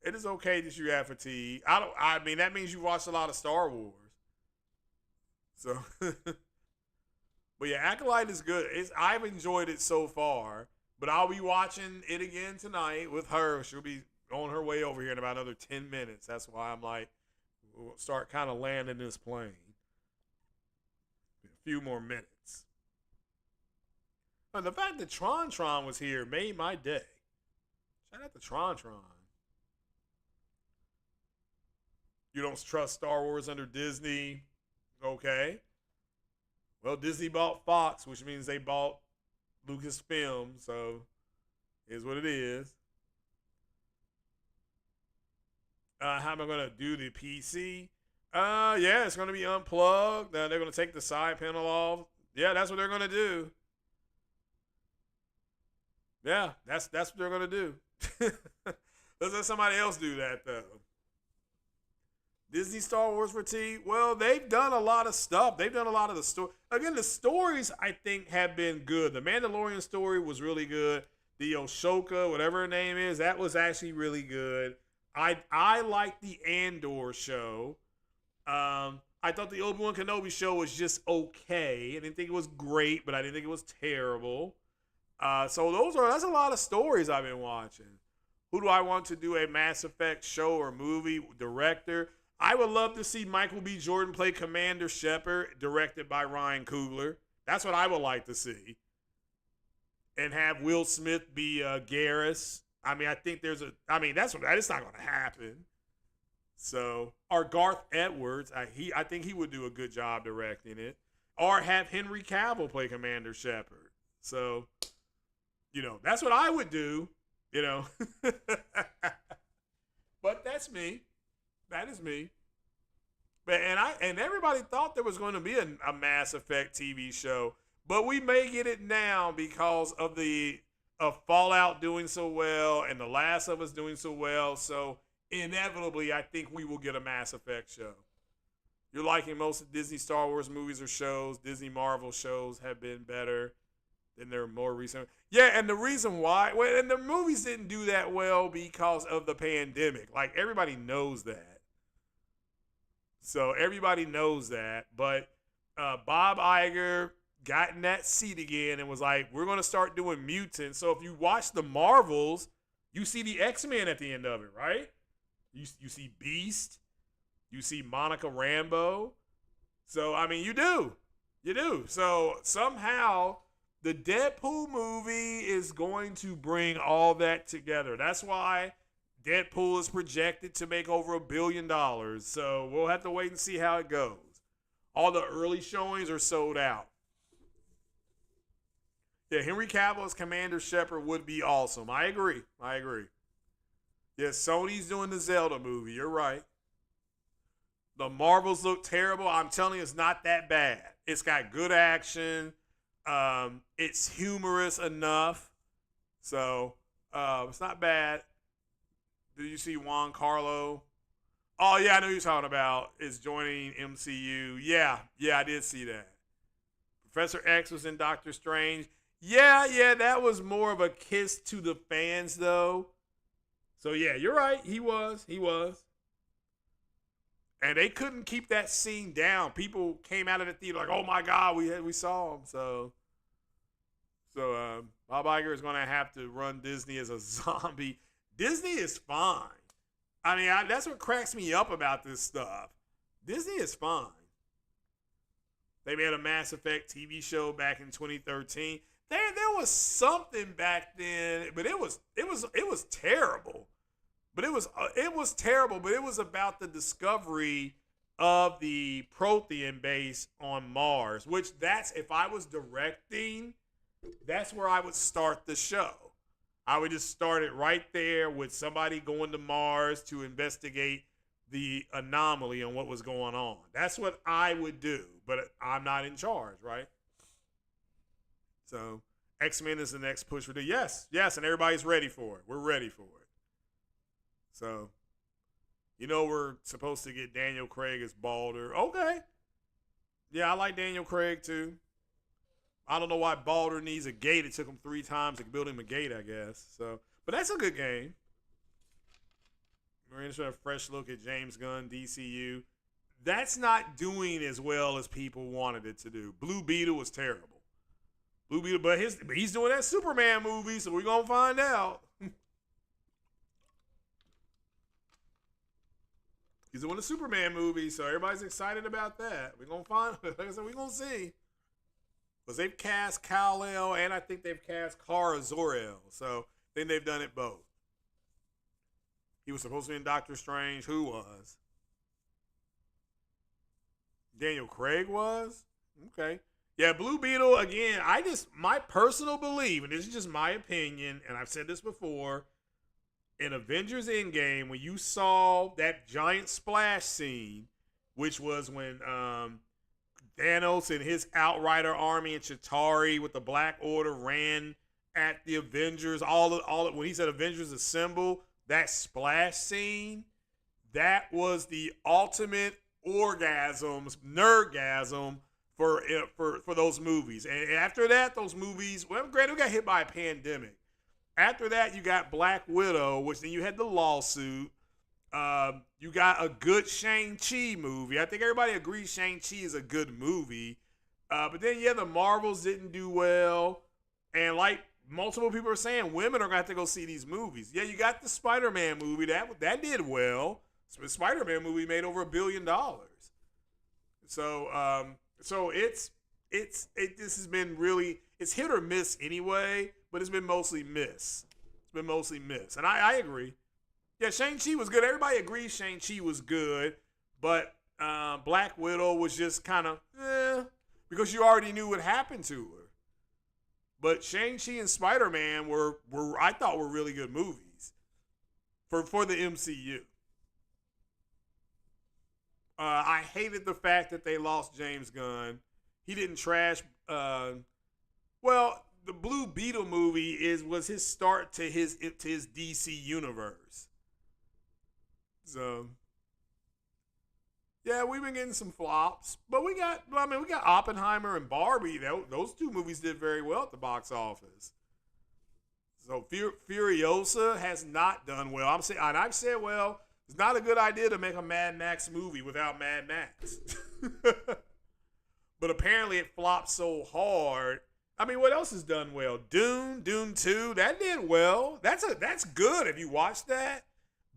It is okay that you have fatigue. I mean, that means you watched a lot of Star Wars. So, but yeah, Acolyte is good. I've enjoyed it so far, but I'll be watching it again tonight with her. She'll be on her way over here in about another 10 minutes. That's why I'm like, we'll start kind of landing this plane. A few more minutes. And the fact that Tron was here made my day. Shout out to Tron. You don't trust Star Wars under Disney. Okay. Well, Disney bought Fox, which means they bought Lucasfilm, so here's what it is. How am I going to do the PC? Yeah, it's going to be unplugged. They're going to take the side panel off. Yeah, that's what they're going to do. Yeah, that's what they're going to do. Let's let somebody else do that, though. Disney Star Wars fatigue. Well, they've done a lot of stuff. They've done a lot of the story. Again, the stories I think have been good. The Mandalorian story was really good. The Oshoka, whatever her name is, that was actually really good. I like the Andor show. I thought the Obi-Wan Kenobi show was just okay. I didn't think it was great, but I didn't think it was terrible. So that's a lot of stories I've been watching. Who do I want to do a Mass Effect show or movie director? I would love to see Michael B. Jordan play Commander Shepard, directed by Ryan Coogler. That's what I would like to see. And have Will Smith be Garrus. I mean, I think that's not going to happen. So, or Garth Edwards. I think he would do a good job directing it. Or have Henry Cavill play Commander Shepard. So, that's what I would do. But that's me. That is me. But and everybody thought there was going to be a Mass Effect TV show, but we may get it now because of Fallout doing so well and The Last of Us doing so well. So inevitably, I think we will get a Mass Effect show. You're liking most of Disney Star Wars movies or shows. Disney Marvel shows have been better than their more recent. Yeah, and the reason why, and the movies didn't do that well because of the pandemic. Like, everybody knows that. So everybody knows that. But Bob Iger got in that seat again and was like, we're going to start doing mutants. So if you watch the Marvels, you see the X-Men at the end of it, right? You see Beast. You see Monica Rambeau. So, I mean, you do. You do. So somehow the Deadpool movie is going to bring all that together. That's why Deadpool is projected to make over $1 billion. So we'll have to wait and see how it goes. All the early showings are sold out. Yeah, Henry Cavill as Commander Shepard would be awesome. I agree. Yeah, Sony's doing the Zelda movie. You're right. The Marvels look terrible. I'm telling you, it's not that bad. It's got good action. It's humorous enough. So it's not bad. Did you see Juan Carlo? Oh, yeah, I know who you're talking about. Is joining MCU. Yeah, I did see that. Professor X was in Doctor Strange. Yeah, that was more of a kiss to the fans, though. So, yeah, you're right. He was. And they couldn't keep that scene down. People came out of the theater like, oh, my God, we saw him. So Bob Iger is going to have to run Disney as a zombie. Disney is fine. I mean, that's what cracks me up about this stuff. Disney is fine. They made a Mass Effect TV show back in 2013. There was something back then, but it was terrible. But it was terrible. But it was about the discovery of the Prothean base on Mars. Which if I was directing, that's where I would start the show. I would just start it right there with somebody going to Mars to investigate the anomaly and what was going on. That's what I would do, but I'm not in charge, right? So X-Men is the next push for the yes, and everybody's ready for it. We're ready for it. So, we're supposed to get Daniel Craig as Balder. Okay. Yeah, I like Daniel Craig too. I don't know why Balder needs a gate. It took him 3 times to build him a gate, I guess. So, but that's a good game. We're interested in a fresh look at James Gunn, DCU. that's not doing as well as people wanted it to do. Blue Beetle was terrible. Blue Beetle, but he's doing that Superman movie, so we're gonna find out. He's doing the Superman movie, so everybody's excited about that. We're gonna find, like I said, we're gonna see. Because they've cast Kal-El and I think they've cast Kara Zor-El, so I think they've done it both. He was supposed to be in Doctor Strange. Who was? Daniel Craig was? Okay. Yeah, Blue Beetle, again, my personal belief, and this is just my opinion, and I've said this before, in Avengers Endgame, when you saw that giant splash scene, which was when Thanos and his Outrider army and Chitauri with the Black Order ran at the Avengers, when he said Avengers Assemble, that splash scene, that was the ultimate nerdgasm for those movies. And after that, those movies, well, granted, we got hit by a pandemic. After that, you got Black Widow, which then you had the lawsuit. You got a good Shang-Chi movie. I think everybody agrees Shang-Chi is a good movie. But then, yeah, the Marvels didn't do well. And like multiple people are saying, women are going to have to go see these movies. Yeah, you got the Spider-Man movie. That did well. The Spider-Man movie made over $1 billion. So this has been really, it's hit or miss anyway, but it's been mostly miss. And I agree. Yeah, Shang-Chi was good. Everybody agrees Shang-Chi was good, but Black Widow was just kind of, because you already knew what happened to her. But Shang-Chi and Spider-Man I thought were really good movies for the MCU. I hated the fact that they lost James Gunn. He didn't trash. Well, the Blue Beetle movie was his start to his DC universe. So, yeah, we've been getting some flops, but we got Oppenheimer and Barbie. Those two movies did very well at the box office. So Furiosa has not done well. I've said, well, it's not a good idea to make a Mad Max movie without Mad Max. But apparently it flopped so hard. I mean, what else has done well? Dune 2, that did well. That's good if you watch that.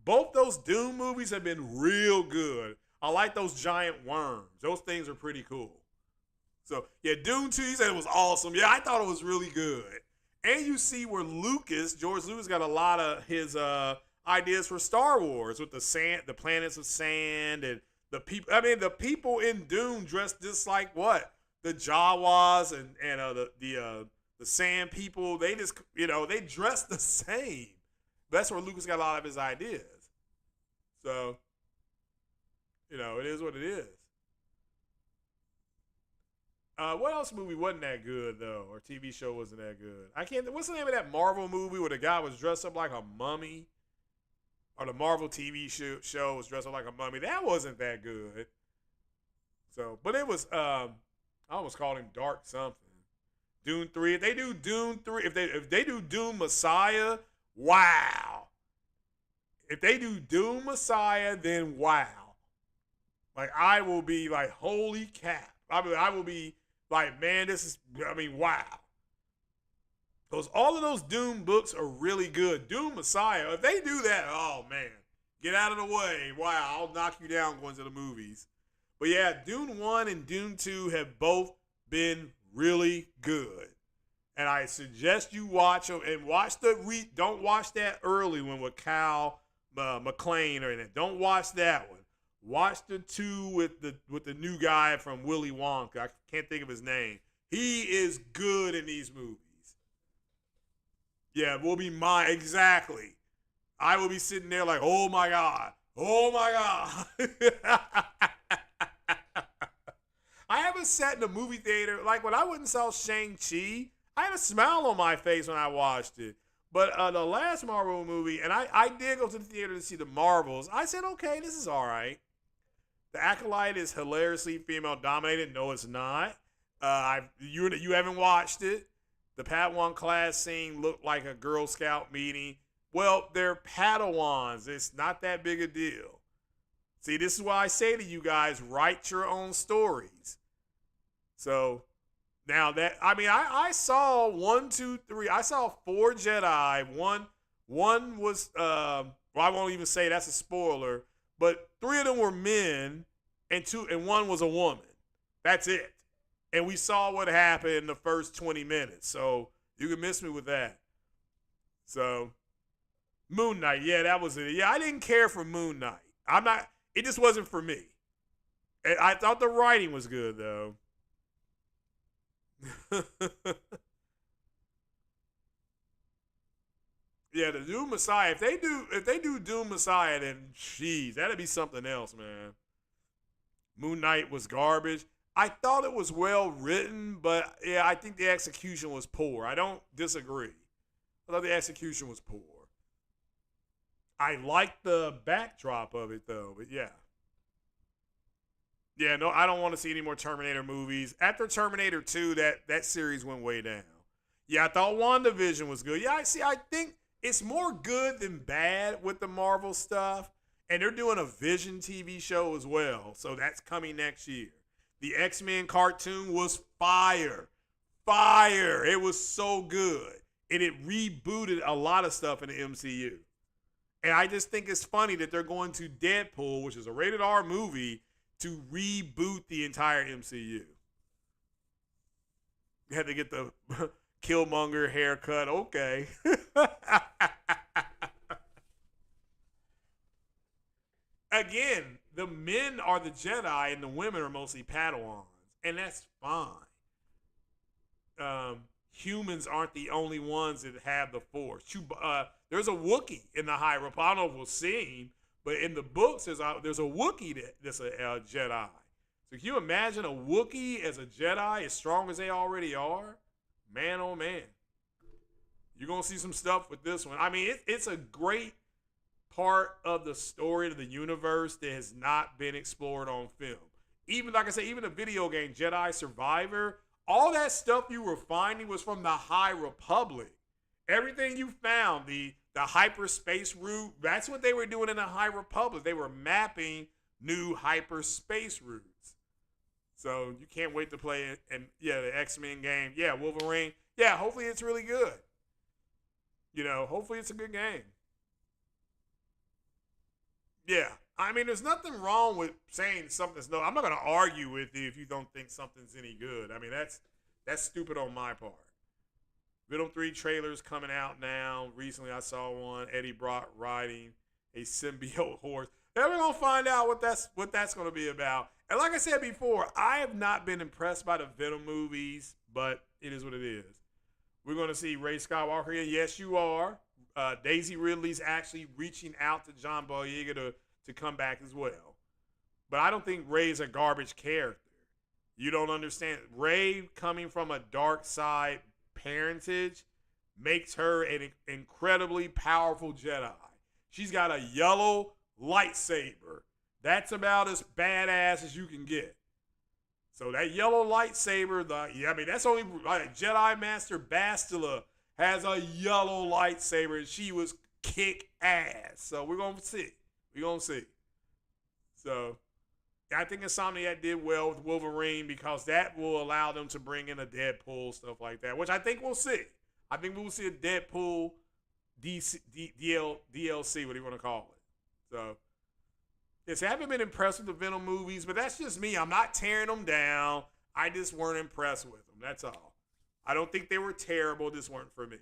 Both those Dune movies have been real good. I like those giant worms. Those things are pretty cool. So, yeah, Dune 2, you said it was awesome. Yeah, I thought it was really good. And you see where George Lucas got a lot of his ideas for Star Wars with the planets of sand and the people. I mean, the people in Dune dressed just like what? The Jawas and the sand people. They just, they dress the same. That's where Lucas got a lot of his ideas. So, it is what it is. What else movie wasn't that good though, or TV show wasn't that good? What's the name of that Marvel movie where the guy was dressed up like a mummy? Or the Marvel TV show was dressed up like a mummy. That wasn't that good. So, but it was. I almost called him Dark something. Dune 3. If they do Dune 3, if they do Dune Messiah, wow. If they do Dune Messiah, then wow. Like I will be like, holy cap. I will be like, man, wow. Because all of those Dune books are really good. Dune Messiah, if they do that, oh man, get out of the way. Wow, I'll knock you down going to the movies. But yeah, Dune 1 and Dune 2 have both been really good. And I suggest you watch them and don't watch that early one with Kyle MacLachlan or in it. Don't watch that one. Watch the two with the new guy from Willy Wonka. I can't think of his name. He is good in these movies. Yeah, will be mine. Exactly. I will be sitting there like, oh my God. Oh my God. I haven't sat in a movie theater. Like when I went and saw Shang-Chi, I had a smile on my face when I watched it. But the last Marvel movie, and I did go to the theater to see the Marvels. I said, okay, this is all right. The Acolyte is hilariously female dominated. No, it's not. You haven't watched it. The Padawan class scene looked like a Girl Scout meeting. Well, they're Padawans. It's not that big a deal. See, this is why I say to you guys, write your own stories. So now that I saw 1, 2, 3. I saw 4 Jedi. One was well, I won't even say that's a spoiler, but 3 of them were men, and one was a woman. That's it. And we saw what happened in the first 20 minutes. So you can miss me with that. So Moon Knight, yeah, that was it. Yeah, I didn't care for Moon Knight. It just wasn't for me. I thought the writing was good though. Yeah, the Doom Messiah. If they do Doom Messiah, then jeez, that'd be something else, man. Moon Knight was garbage. I thought it was well written, but yeah, I think the execution was poor. I don't disagree. I thought the execution was poor. I liked the backdrop of it though, but yeah. Yeah, no, I don't want to see any more Terminator movies. After Terminator 2, that series went way down. Yeah, I thought WandaVision was good. Yeah, I think it's more good than bad with the Marvel stuff. And they're doing a Vision TV show as well. So that's coming next year. The X-Men cartoon was fire. Fire. It was so good. And it rebooted a lot of stuff in the MCU. And I just think it's funny that they're going to Deadpool, which is a rated R movie, to reboot the entire MCU. You had to get the Killmonger haircut. Okay. Again, the men are the Jedi and the women are mostly Padawans. And that's fine. Humans aren't the only ones that have the Force. There's a Wookiee in the High Republic. I don't know if we'll see him, but in the books, there's a Wookiee that's a Jedi. So can you imagine a Wookiee as a Jedi as strong as they already are? Man, oh man. You're going to see some stuff with this one. I mean, it's a great part of the story of the universe that has not been explored on film. Even, like I said, even the video game Jedi Survivor, all that stuff you were finding was from the High Republic. Everything you found, the hyperspace route, that's what they were doing in the High Republic. They were mapping new hyperspace routes. So you can't wait to play it. And yeah, the X-Men game. Yeah, Wolverine. Yeah, hopefully it's really good. You know, hopefully it's a good game. Yeah. I mean, there's nothing wrong with saying something's no. I'm not going to argue with you if you don't think something's any good. I mean, that's stupid on my part. Venom 3 trailers coming out now. Recently, I saw one. Eddie Brock riding a symbiote horse. Then we're going to find out what that's going to be about. And like I said before, I have not been impressed by the Venom movies, but it is what it is. We're going to see Rey Skywalker here. Yes, you are. Daisy Ridley's actually reaching out to John Boyega to come back as well. But I don't think Rey's a garbage character. You don't understand. Rey coming from a dark side parentage makes her an incredibly powerful Jedi. She's got a yellow lightsaber. That's about as badass as you can get. So that yellow lightsaber, that's only Jedi Master Bastila has a yellow lightsaber and she was kick ass. So we're going to see. We're going to see. So I think Insomniac did well with Wolverine because that will allow them to bring in a Deadpool, stuff like that, which I think we'll see. I think we will see a Deadpool DLC, what do you want to call it? So, yes, I haven't been impressed with the Venom movies, but that's just me. I'm not tearing them down. I just weren't impressed with them. That's all. I don't think they were terrible. Just weren't for me.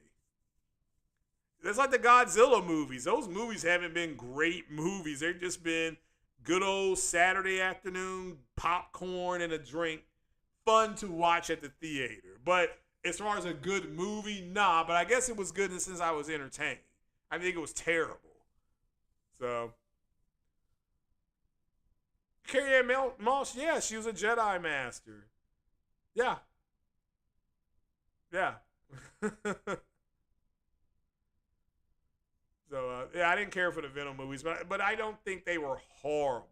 It's like the Godzilla movies. Those movies haven't been great movies. They've just been good old Saturday afternoon popcorn and a drink. Fun to watch at the theater. But as far as a good movie, nah. But I guess it was good since I was entertained. I think it was terrible. So, Carrie-Anne Moss, yeah, she was a Jedi Master. Yeah. Yeah. So, yeah, I didn't care for the Venom movies, but I don't think they were horrible.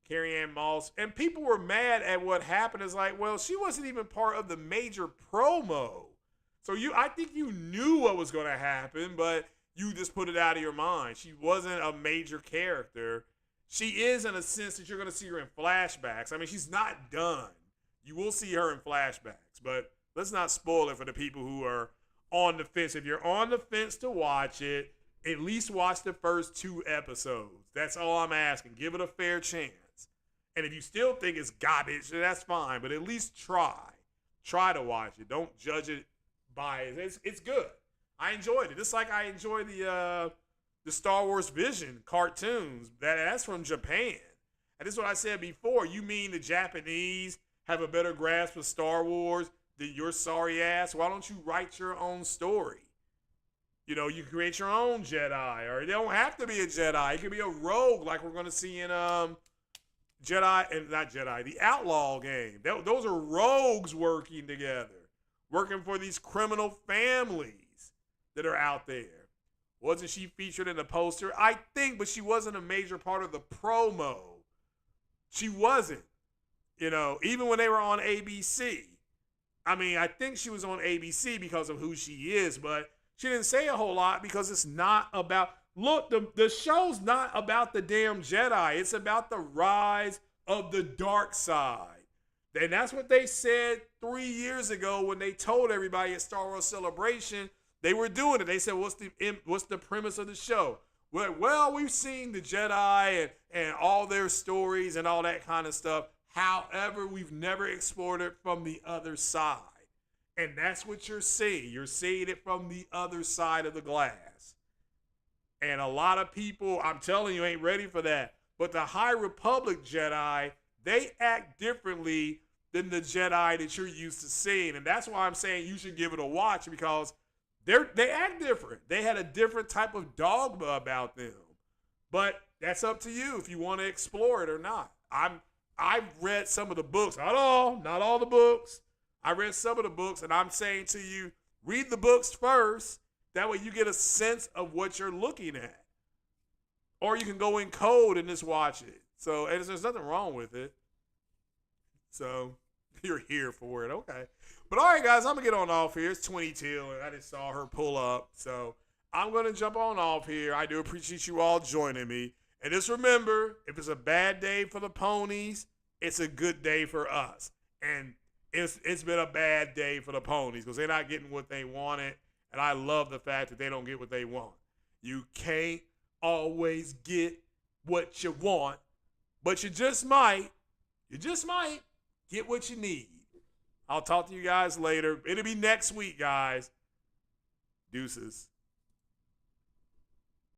Carrie-Anne Moss. And people were mad at what happened. It's like, well, she wasn't even part of the major promo. So I think you knew what was going to happen, but you just put it out of your mind. She wasn't a major character. She is in a sense that you're going to see her in flashbacks. I mean, she's not done. You will see her in flashbacks, but let's not spoil it for the people who are on the fence. If you're on the fence to watch it, at least watch the first 2 episodes. That's all I'm asking. Give it a fair chance. And if you still think it's garbage, that's fine, but at least try. Try to watch it. Don't judge it by it. It's good. I enjoyed it. Just like I enjoy the Star Wars Vision cartoons. That's from Japan. And this is what I said before. You mean the Japanese have a better grasp of Star Wars than your sorry ass? Why don't you write your own story? You know, you create your own Jedi, or they don't have to be a Jedi. It could be a rogue, like we're going to see in the Outlaw game. Those are rogues working together, working for these criminal families that are out there. Wasn't she featured in the poster? I think, but she wasn't a major part of the promo. She wasn't. You know, even when they were on ABC. I mean, I think she was on ABC because of who she is, but she didn't say a whole lot because it's not about, look, the show's not about the damn Jedi. It's about the rise of the dark side. And that's what they said 3 years ago when they told everybody at Star Wars Celebration they were doing it. They said, what's the premise of the show? Well, we've seen the Jedi and all their stories and all that kind of stuff. However, we've never explored it from the other side. And that's what you're seeing. You're seeing it from the other side of the glass. And a lot of people, I'm telling you, ain't ready for that. But the High Republic Jedi, they act differently than the Jedi that you're used to seeing. And that's why I'm saying you should give it a watch, because they act different. They had a different type of dogma about them. But that's up to you if you want to explore it or not. I've read some of the books. Not all the books. I read some of the books, and I'm saying to you, read the books first. That way you get a sense of what you're looking at. Or you can go in cold and just watch it. So, and there's nothing wrong with it. So, you're here for it. Okay. But all right, guys, I'm going to get on off here. It's 22, and I just saw her pull up. So, I'm going to jump on off here. I do appreciate you all joining me. And just remember, if it's a bad day for the ponies, it's a good day for us. And it's been a bad day for the ponies because they're not getting what they wanted. And I love the fact that they don't get what they want. You can't always get what you want, but you just might get what you need. I'll talk to you guys later. It'll be next week, guys. Deuces.